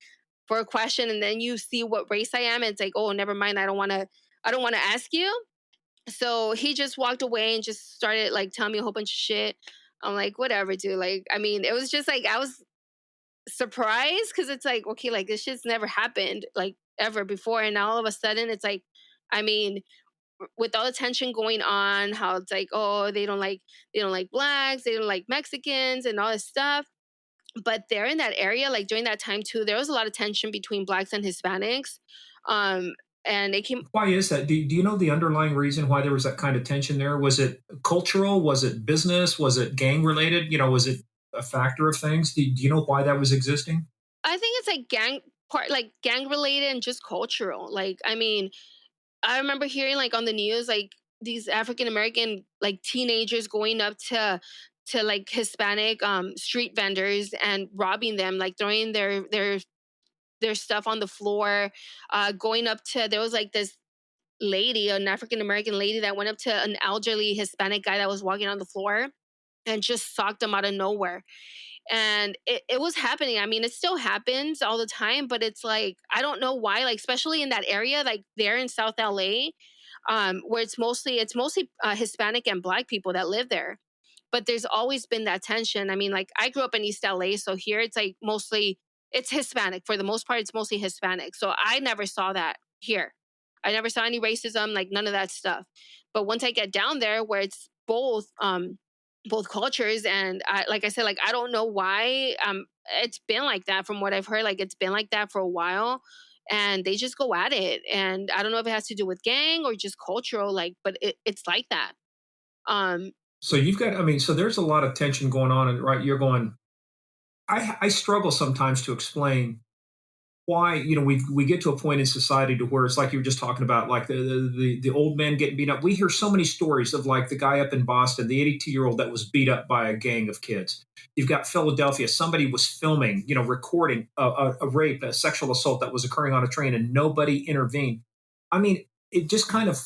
for a question, and then you see what race I am, and it's like, oh, never mind. I don't want to ask you." So he just walked away and just started like telling me a whole bunch of shit. I'm like, whatever, dude. Like, I mean, it was just like I was surprised because it's like, okay, like this shit's never happened like ever before, and now all of a sudden it's like, I mean, with all the tension going on, how it's like, oh, they don't like blacks, they don't like Mexicans, and all this stuff. But there in that area, like during that time too, there was a lot of tension between blacks and Hispanics. Um, and it came. Why is that? Do you know the underlying reason why there was that kind of tension there? Was it cultural? Was it business? Was it gang related? Was it a factor of things? Do you know why that was existing? I think it's like gang related and just cultural. Like, I mean, I remember hearing like on the news, like these African American like teenagers going up to like Hispanic street vendors and robbing them, like throwing their stuff on the floor, going up to, there was like this lady, an African American lady that went up to an elderly Hispanic guy that was walking on the floor and just socked him out of nowhere. And it was happening. I mean, it still happens all the time, but it's like, I don't know why, like, especially in that area, like there in South LA, where it's mostly Hispanic and Black people that live there. But there's always been that tension. I mean, like, I grew up in East LA, so here it's like mostly it's Hispanic. For the most part, it's mostly Hispanic. So I never saw that here. I never saw any racism, like none of that stuff. But once I get down there where it's both cultures, and like I said, like I don't know why it's been like that. From what I've heard, like it's been like that for a while, and they just go at it. And I don't know if it has to do with gang or just cultural, like, but it's like that. um So you've got, I mean, so there's a lot of tension going on, and right, you're going. I struggle sometimes to explain why, we get to a point in society to where it's like you were just talking about, like the old men getting beat up. We hear so many stories of like the guy up in Boston, the 82-year-old that was beat up by a gang of kids. You've got Philadelphia, somebody was filming, recording a rape, a sexual assault that was occurring on a train, and nobody intervened. I mean, it just kind of,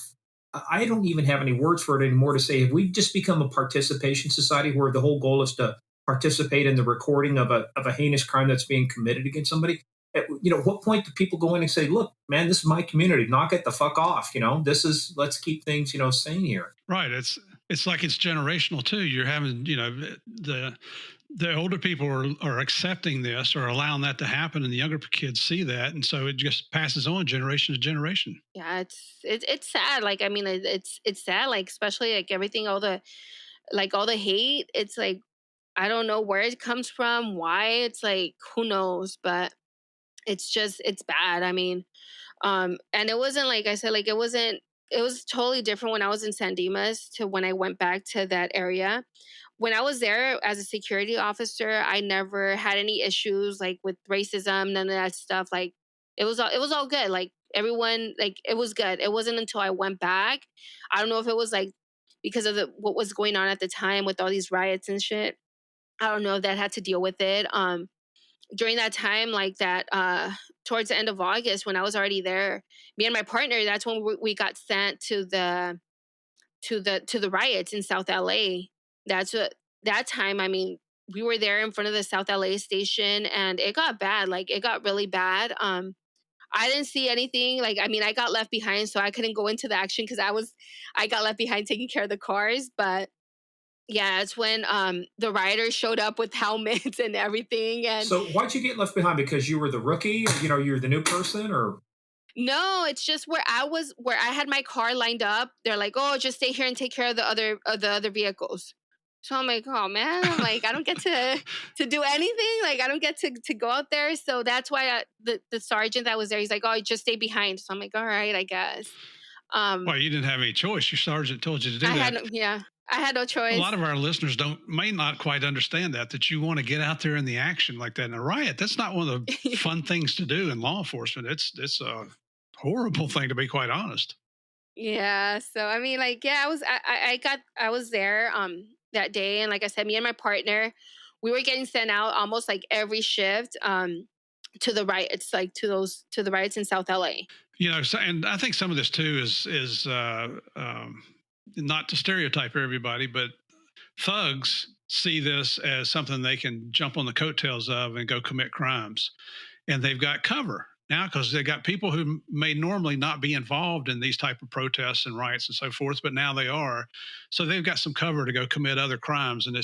I don't even have any words for it anymore to say, have we just become a participation society where the whole goal is to participate in the recording of a heinous crime that's being committed against somebody? At what point do people go in and say, look, man, this is my community, knock it the fuck off, this is, let's keep things, sane here. Right. It's like it's generational too. You're having, the older people are accepting this or allowing that to happen, and the younger kids see that, and so it just passes on generation to generation. yeah, it's sad. Like, I mean, it's sad, like, especially like everything, all the hate. It's like, I don't know where it comes from, why. It's like, who knows? But it's bad. I mean, and it wasn't, like I said, like it was totally different when I was in San Dimas to when I went back to that area. When I was there as a security officer, I never had any issues like with racism, none of that stuff. Like, it was all good. Like, everyone, like, it was good. It wasn't until I went back. I don't know if it was like because of what was going on at the time with all these riots and shit. I don't know if that had to deal with it. During that time, like that, towards the end of August, when I was already there, me and my partner, that's when we got sent to the riots in South LA. That's what that time. I mean, we were there in front of the South LA station, and it got bad. Like, it got really bad. I didn't see anything. Like, I mean, I got left behind, so I couldn't go into the action because I got left behind taking care of the cars. But yeah, it's when the rioters showed up with helmets and everything. And So why'd you get left behind? Because you were the rookie, you're the new person, or? no, it's just where I had my car lined up. They're like, "Oh, just stay here and take care of the other vehicles." So I'm like, "Oh man," I'm like, "I don't get to do anything. Like, I don't get to go out there." So that's why the sergeant that was there, he's like, "Oh, just stay behind." So I'm like, "All right, I guess." Um, Well, you didn't have any choice. Your sergeant told you to do I had that. no, yeah, I had no A choice. lot of our listeners may not quite understand that you want to get out there in the action like that in a riot. That's not one of the fun things to do in law enforcement. It's a horrible thing, to be quite honest. Yeah. So I mean, like, yeah, I was there that day, and like I said, me and my partner, we were getting sent out almost like every shift to the riots, like to the riots in South LA. And I think some of this too is not to stereotype everybody, but thugs see this as something they can jump on the coattails of and go commit crimes, and they've got cover now because they got people who may normally not be involved in these type of protests and riots and so forth, but now they are. So they've got some cover to go commit other crimes, and they're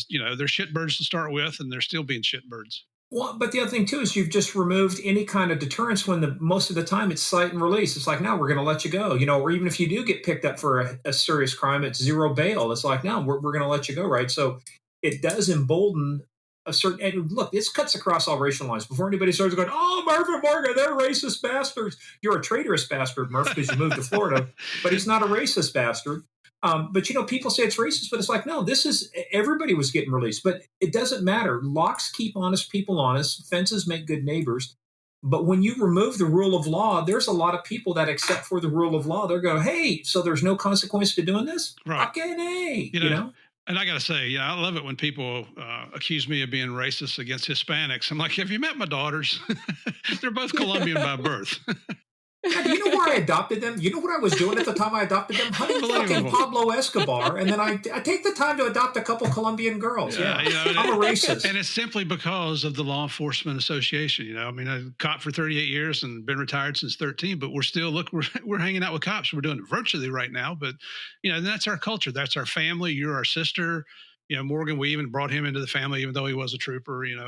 shitbirds to start with, and they're still being shitbirds. Well, but the other thing too is you've just removed any kind of deterrence when the most of the time it's cite and release. It's like, now we're going to let you go, or even if you do get picked up for a serious crime, it's zero bail. It's like, no, we're going to let you go, right? So it does embolden a certain. And look, this cuts across all racial lines. Before anybody starts going, oh, Murph and Morgan, they're racist bastards. You're a traitorous bastard, Murph, because you moved to Florida, but he's not a racist bastard. But people say it's racist, but it's like, no, this is, everybody was getting released, but it doesn't matter. Locks keep honest people honest. Fences make good neighbors. But when you remove the rule of law, there's a lot of people that, except for the rule of law, they're going, hey, so there's no consequence to doing this? Right. Okay, hey, And I got to say, I love it when people accuse me of being racist against Hispanics. I'm like, have you met my daughters? They're both Colombian by birth. Yeah, do you know where I adopted them? You know what I was doing at the time I adopted them? Hunting fucking Pablo Escobar, and then I take the time to adopt a couple Colombian girls. Yeah, I'm a racist. And it's simply because of the Law Enforcement Association. I mean, I cop for 38 years and been retired since 13, but we're still, we're hanging out with cops. We're doing it virtually right now, but, that's our culture. That's our family. You're our sister. Morgan, we even brought him into the family, even though he was a trooper, and,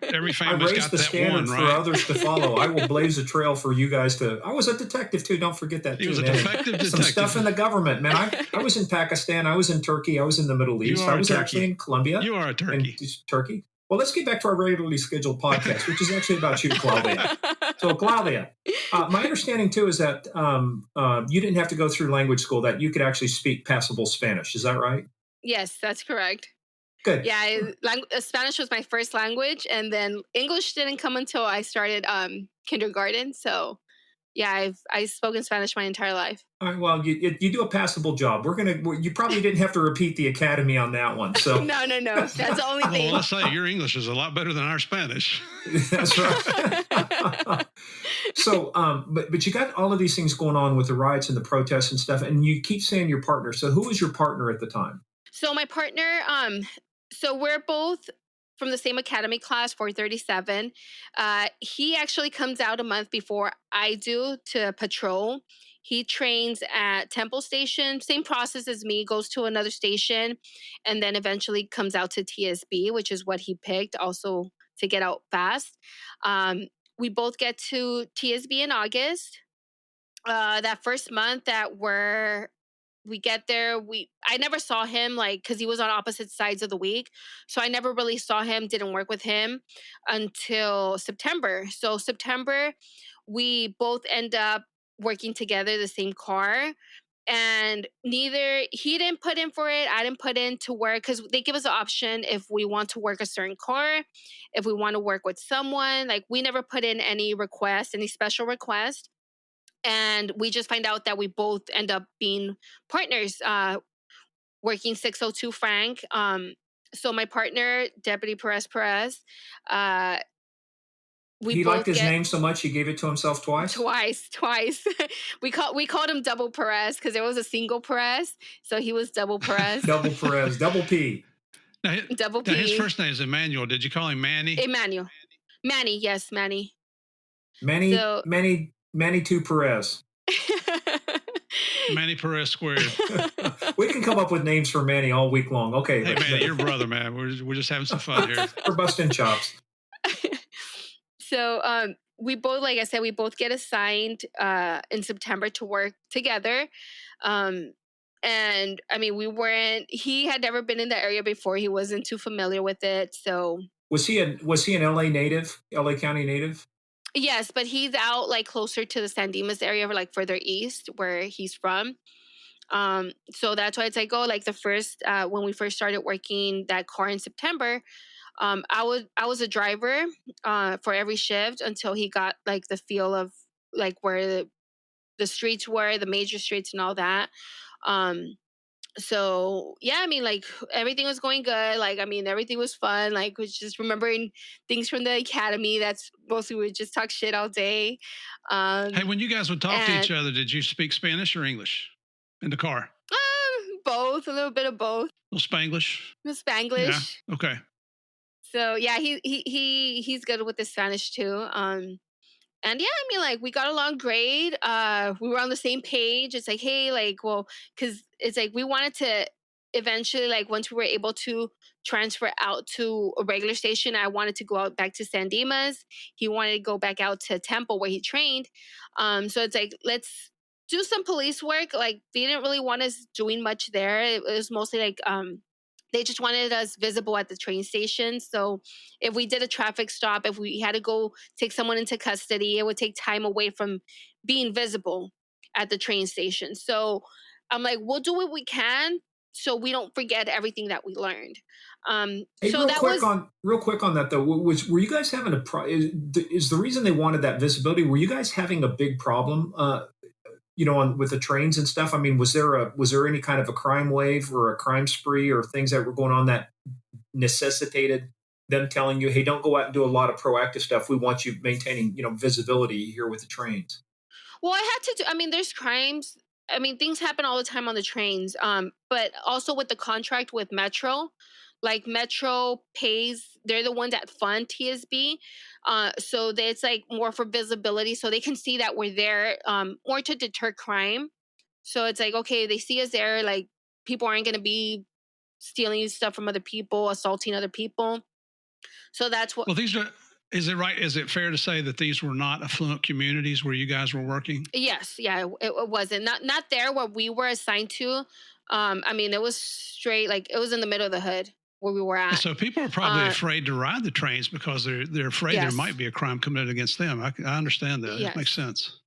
every family's got the that standard one, right? For others to follow. I will blaze a trail for you guys to. I was a detective too. Don't forget that. He was a defective detective. Some stuff in the government, man. I was in Pakistan. I was in Turkey. I was in the Middle East. I was actually in Colombia. You are a turkey. Turkey. Well, let's get back to our regularly scheduled podcast, which is actually about you, Claudia. So, Claudia, my understanding too is that you didn't have to go through language school; that you could actually speak passable Spanish. Is that right? Yes, that's correct. Good. Yeah, Spanish was my first language, and then English didn't come until I started kindergarten. So, yeah, I've spoken Spanish my entire life. All right. Well, you do a passable job. You probably didn't have to repeat the academy on that one. So no, that's the only thing. Well, let's say your English is a lot better than our Spanish. That's right. So, but you got all of these things going on with the riots and the protests and stuff, and you keep saying your partner. So, who was your partner at the time? So my partner, so we're both from the same academy class, 437. He actually comes out a month before I do to patrol. He trains at Temple Station, same process as me, goes to another station, and then eventually comes out to TSB, which is what he picked also to get out fast. We both get to TSB in August. That first month that we get there, I never saw him, because he was on opposite sides of the week. So I never really saw him, didn't work with him until September. So September, we both end up working together, the same car. And he didn't put in for it, I didn't put in to work, because they give us an option if we want to work a certain car, if we want to work with someone. We never put in any special request. And we just find out that we both end up being partners, working 602 Frank. So my partner, Deputy Perez, he liked his name so much he gave it to himself twice. Twice. we called him Double Perez because there was a single Perez, so he was Double Perez. Double Perez, Double P. Double P. Now his first name is Emmanuel. Did you call him Manny? Emmanuel. Manny, yes, Manny. Manny 2 Perez. Manny Perez squared. We can come up with names for Manny all week long. Okay. Hey, Manny, your brother, man. We're just having some fun here. We're busting chops. So we both, like I said, we both get assigned in September to work together. And I mean, he had never been in the area before. He wasn't too familiar with it. So was he an LA native, LA County native? Yes, but he's out closer to the San Dimas area, further east where he's from. So that's why it's the first when we first started working that car in September, I was a driver for every shift until he got the feel of where the streets were, the major streets and all that. So yeah, I mean, everything was going good. Everything was fun. Was just remembering things from the academy. That's mostly we would just talk shit all day. Hey, when you guys would talk to each other, did you speak Spanish or English in the car? Both, a little bit of both. A little Spanglish. Spanglish. Yeah. Okay. So yeah, he's good with the Spanish too. And yeah, I mean, we got along great. We were on the same page. It's hey, because it's we wanted to eventually, once we were able to transfer out to a regular station, I wanted to go out back to San Dimas. He wanted to go back out to Temple where he trained. So it's let's do some police work. They didn't really want us doing much there. It was mostly they just wanted us visible at the train station. So if we did a traffic stop, if we had to go take someone into custody, it would take time away from being visible at the train station. So I'm we'll do what we can so we don't forget everything that we learned. Hey, so real quick on that though, were you guys having is the reason they wanted that visibility? Were you guys having a big problem? With the trains and stuff? I mean, was there any kind of a crime wave or a crime spree or things that were going on that necessitated them telling you, hey, don't go out and do a lot of proactive stuff. We want you maintaining, visibility here with the trains. Well, I had to do. I mean, there's crimes. I mean, things happen all the time on the trains. But also with the contract with Metro, like Metro pays. They're the one that fund TSB. So it's like more for visibility, so they can see that we're there. More to deter crime. So it's like, okay, they see us there. Like, people aren't going to be stealing stuff from other people, assaulting other people. So that's what. Well, these are. Is it right? Is it fair to say that these were not affluent communities where you guys were working? Yes, yeah, it wasn't not there where we were assigned to. I mean, it was straight, like, it was in the middle of the hood where we were And at. so people are probably afraid to ride the trains because they're afraid there Yes, might be a crime committed against them. I understand that. It makes yes. sense.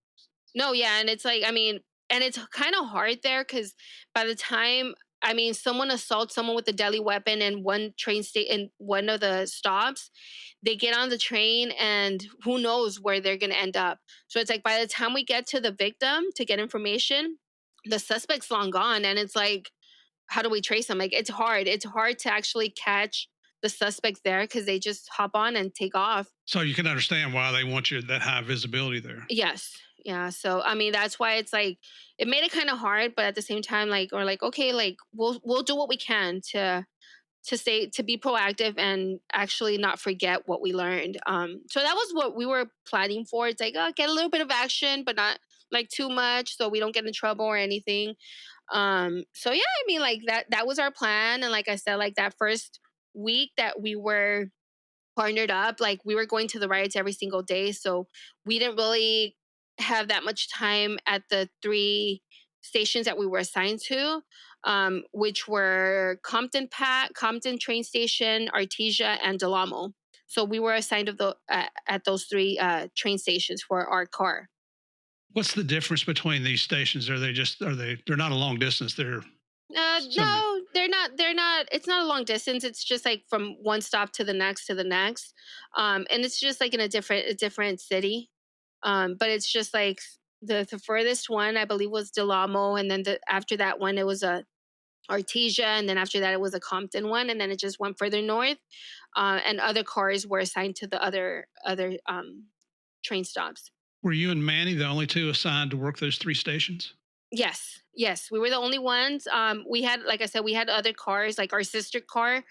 No, yeah, and it's like, I mean, and it's kind of hard there because by the time, I mean, someone assaults someone with a deadly weapon in one train state in one of the stops, they get on the train and who knows where they're gonna end up. So it's like by the time we get to the victim to get information, the suspect's long gone, and it's like, how do we trace them? Like, it's hard. It's hard to actually catch the suspects there because they just hop on and take off. So you can understand why they want you that high visibility there. Yes. Yeah. So I mean, that's why it's like it made it kind of hard, but at the same time, like, or like, okay, like we'll do what we can to be proactive and actually not forget what we learned. So that was what we were planning for. It's like, oh, get a little bit of action, but not like too much, so we don't get in trouble or anything. So yeah, I mean, like, that was our plan. And like I said, like, that first week that we were partnered up, like, we were going to the riots every single day, so we didn't really have that much time at the three stations that we were assigned to, which were Compton train station, Artesia, and Delamo. So we were assigned at those three train stations for our car. What's the difference between these stations? They're not a long distance. They're some No, they're not. They're not. It's not a long distance. It's just like from one stop to the next to the next, and it's just like in a different city. But it's just like the furthest one, I believe, was Delamo, and then after that one it was a Artesia, and then after that it was a Compton one, and then it just went further north, and other cars were assigned to the other train stops. Were you and Manny the only two assigned to work those three stations? Yes, yes, we were the only ones. We had, like I said, we had other cars, like our sister car,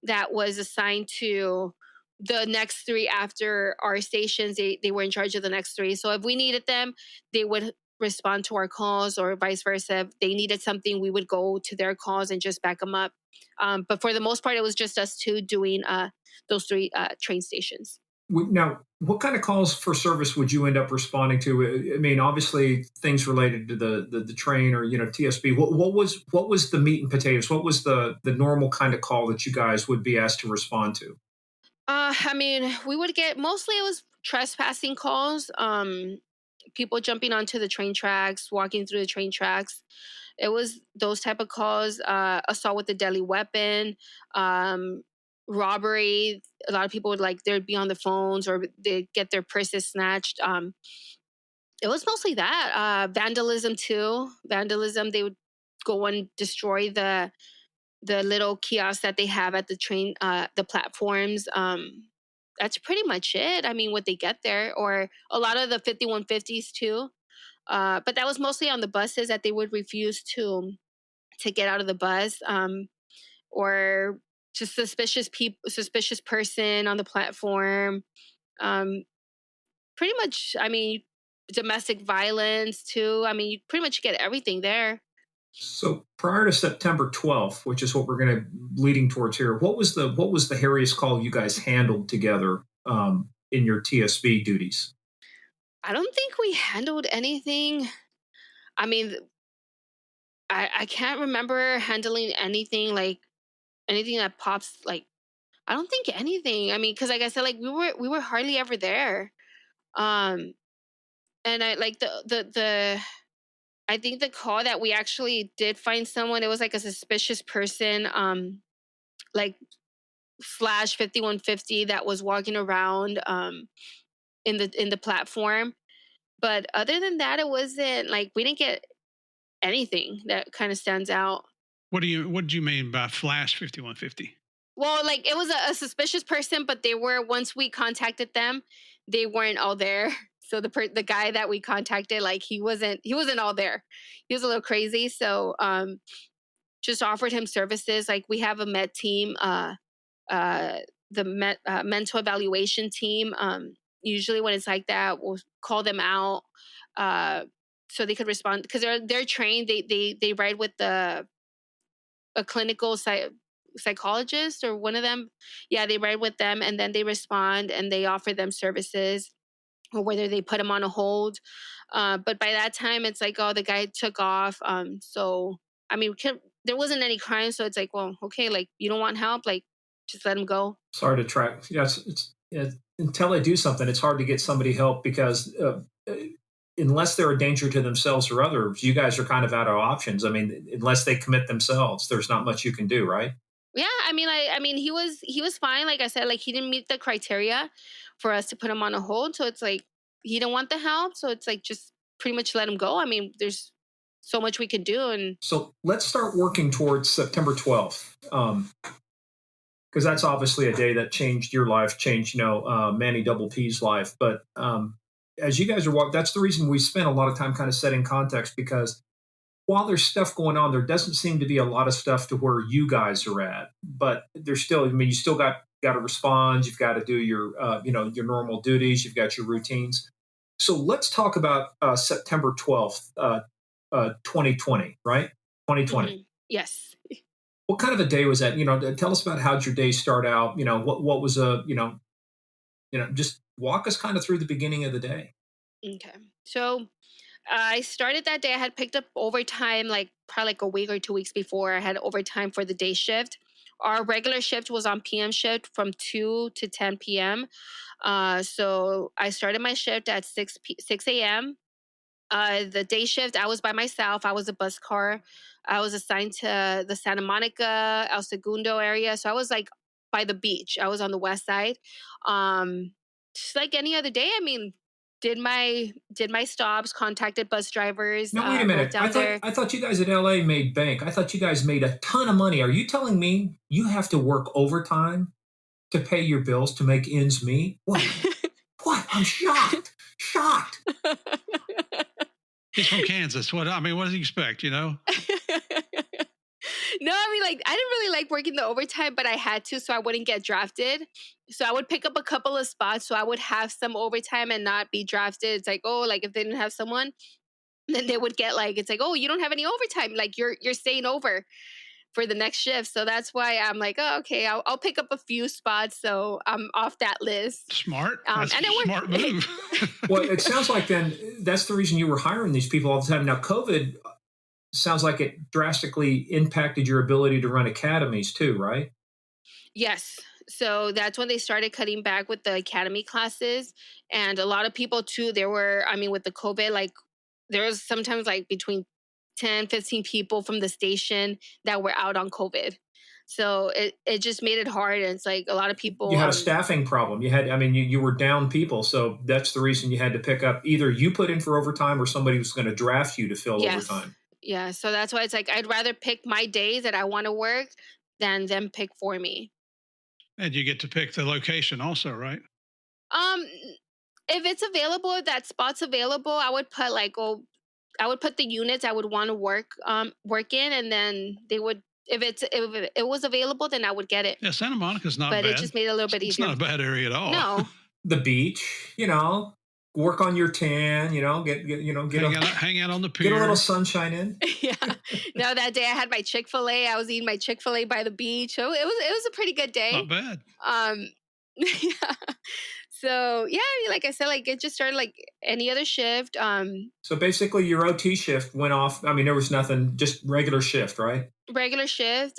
that was assigned to the next three after our stations. They were in charge of the next three. So if we needed them, they would respond to our calls, or vice versa. If they needed something, we would go to their calls and just back them up. But for the most part, it was just us two doing those three train stations. Now, what kind of calls for service would you end up responding to? I mean, obviously things related to the train or TSB. What was the meat and potatoes? What was the normal kind of call that you guys would be asked to respond to? I mean, we would get, mostly it was trespassing calls. People jumping onto the train tracks, walking through the train tracks. It was those type of calls. Assault with a deadly weapon, um, robbery. A lot of people would, like, they'd be on the phones or they get their purses snatched. It was mostly that. Vandalism too. Vandalism. They would go and destroy the little kiosks that they have at the train, the platforms. That's pretty much it. I mean, what they get there, or a lot of the 5150s too. But that was mostly on the buses that they would refuse to get out of the bus, or just suspicious person on the platform. Um, Pretty much. I mean, domestic violence too. I mean, you pretty much get everything there. So prior to September 12th, which is what we're going to leading towards here, what was the hairiest call you guys handled together in your TSB duties? I don't think we handled anything. I mean, I can't remember handling anything, like anything that pops, like, I don't think anything. I mean, because like I said, like, we were hardly ever there. Um, and I like the I think the call that we actually did find someone. It was like a suspicious person, like slash 5150, that was walking around in the platform. But other than that, it wasn't like we didn't get anything that kind of stands out. What do you mean by flash 5150? Well, like it was a suspicious person, but they were, once we contacted them, they weren't all there. So the guy that we contacted, like he wasn't all there. He was a little crazy. So just offered him services. Like we have a med team, uh mental evaluation team. Usually when it's like that, we'll call them out, uh so they could respond, because they're trained. They ride with a clinical psychologist, or one of them. Yeah, they ride with them, and then they respond and they offer them services, or whether they put them on a hold. But by that time, it's like, oh, the guy took off. So I mean, there wasn't any crime, so it's like, well, okay, like you don't want help, like just let him go. It's hard to track. Yes, until they do something, it's hard to get somebody help because unless they're a danger to themselves or others, you guys are kind of out of options. I mean, unless they commit themselves, there's not much you can do, right? Yeah, I mean, he was fine. Like I said, like he didn't meet the criteria for us to put him on a hold. So it's like he didn't want the help. So it's like just pretty much let him go. I mean, there's so much we could do, and So let's start working towards September 12th. Because that's obviously a day that changed your life, changed, Manny Double P's life. But as you guys are walking, that's the reason we spent a lot of time kind of setting context, because while there's stuff going on, there doesn't seem to be a lot of stuff to where you guys are at. But there's still, I mean, you still got to respond. You've got to do your, your normal duties. You've got your routines. So let's talk about September 12th, 2020, right? 2020. mhm, yes. What kind of a day was that? Tell us about how'd your day start out. What was just walk us kind of through the beginning of the day. Okay. So I started that day. I had picked up overtime, like probably like a week or 2 weeks before. I had overtime for the day shift. Our regular shift was on PM shift from 2 to 10 p.m. So I started my shift at 6 a.m. The day shift, I was by myself. I was a bus car. I was assigned to the Santa Monica, El Segundo area. So I was like by the beach. I was on the west side. Just like any other day. I mean, did my stops, contacted bus drivers, Now wait a rode minute. down there. I thought you guys at LA made bank. I thought you guys made a ton of money. Are you telling me you have to work overtime to pay your bills to make ends meet? What? What? I'm shocked. Shocked. He's from Kansas. What does he expect, No, I mean, like, I didn't really like working the overtime, but I had to so I wouldn't get drafted. So I would pick up a couple of spots so I would have some overtime and not be drafted. It's like, oh, like if they didn't have someone, then they would get like, it's like, oh, you don't have any overtime. Like you're staying over for the next shift. So that's why I'm like, oh, okay, I'll pick up a few spots so I'm off that list. Smart. That's And a it smart worked. move. Well, it sounds like then that's the reason you were hiring these people all the time. Now, COVID sounds like it drastically impacted your ability to run academies too, right? Yes. So that's when they started cutting back with the academy classes. And a lot of people too, there were, I mean, with the COVID, like there was sometimes like between 10, 15 people from the station that were out on COVID. So it just made it hard. And it's like a lot of people. You had a staffing problem. You were down people. So that's the reason you had to pick up, either you put in for overtime or somebody was going to draft you to fill Yes. overtime. Yeah. So that's why it's like I'd rather pick my days that I want to work than them pick for me. And you get to pick the location also, right? Um, if it's available, if that spot's available, I would put like, oh, I would put the units I would want to work in, and then they would, if it was available, then I would get it. Yeah, Santa Monica's not But bad. it just made it a little bit It's easier. not a bad area at all. No. The beach, work on your tan, Hang out on the pier. get a little sunshine in. Yeah. No, that day I had my Chick-fil-A. I was eating my Chick-fil-A by the beach. So it was a pretty good day. Not bad. Yeah. So yeah, like I said, like it just started like any other shift. So basically your OT shift went off. I mean, there was nothing, just regular shift, right? Regular shift.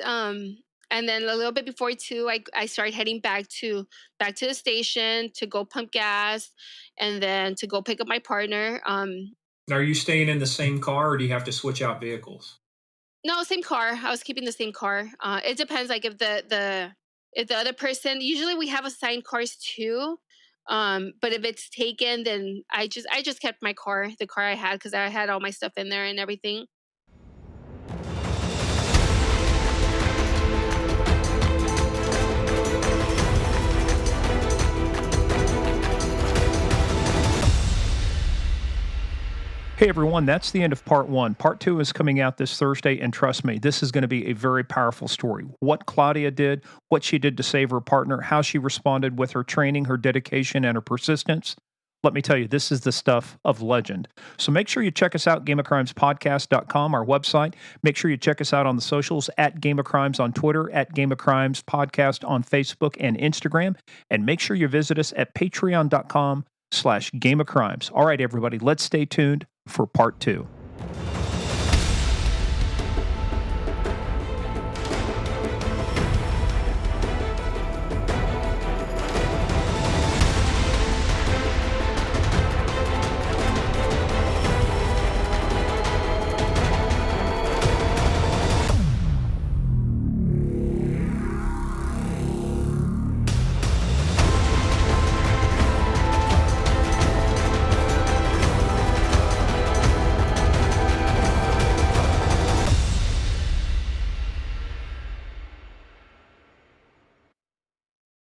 And then a little bit before 2, I started heading back to the station to go pump gas, and then to go pick up my partner. Now, are you staying in the same car or do you have to switch out vehicles? No, same car. I was keeping the same car. It depends. Like if the other person, usually we have assigned cars too. But if it's taken, then I just kept my car, the car I had, because I had all my stuff in there and everything. Hey, everyone, that's the end of part one. Part two is coming out this Thursday, and trust me, this is going to be a very powerful story. What Claudia did, what she did to save her partner, how she responded with her training, her dedication, and her persistence. Let me tell you, this is the stuff of legend. So make sure you check us out, gameofcrimespodcast.com, our website. Make sure you check us out on the socials, at Game of Crimes on Twitter, at Game of Crimes Podcast on Facebook and Instagram. And make sure you visit us at patreon.com/Game of Crimes. All right, everybody, let's stay tuned for part two.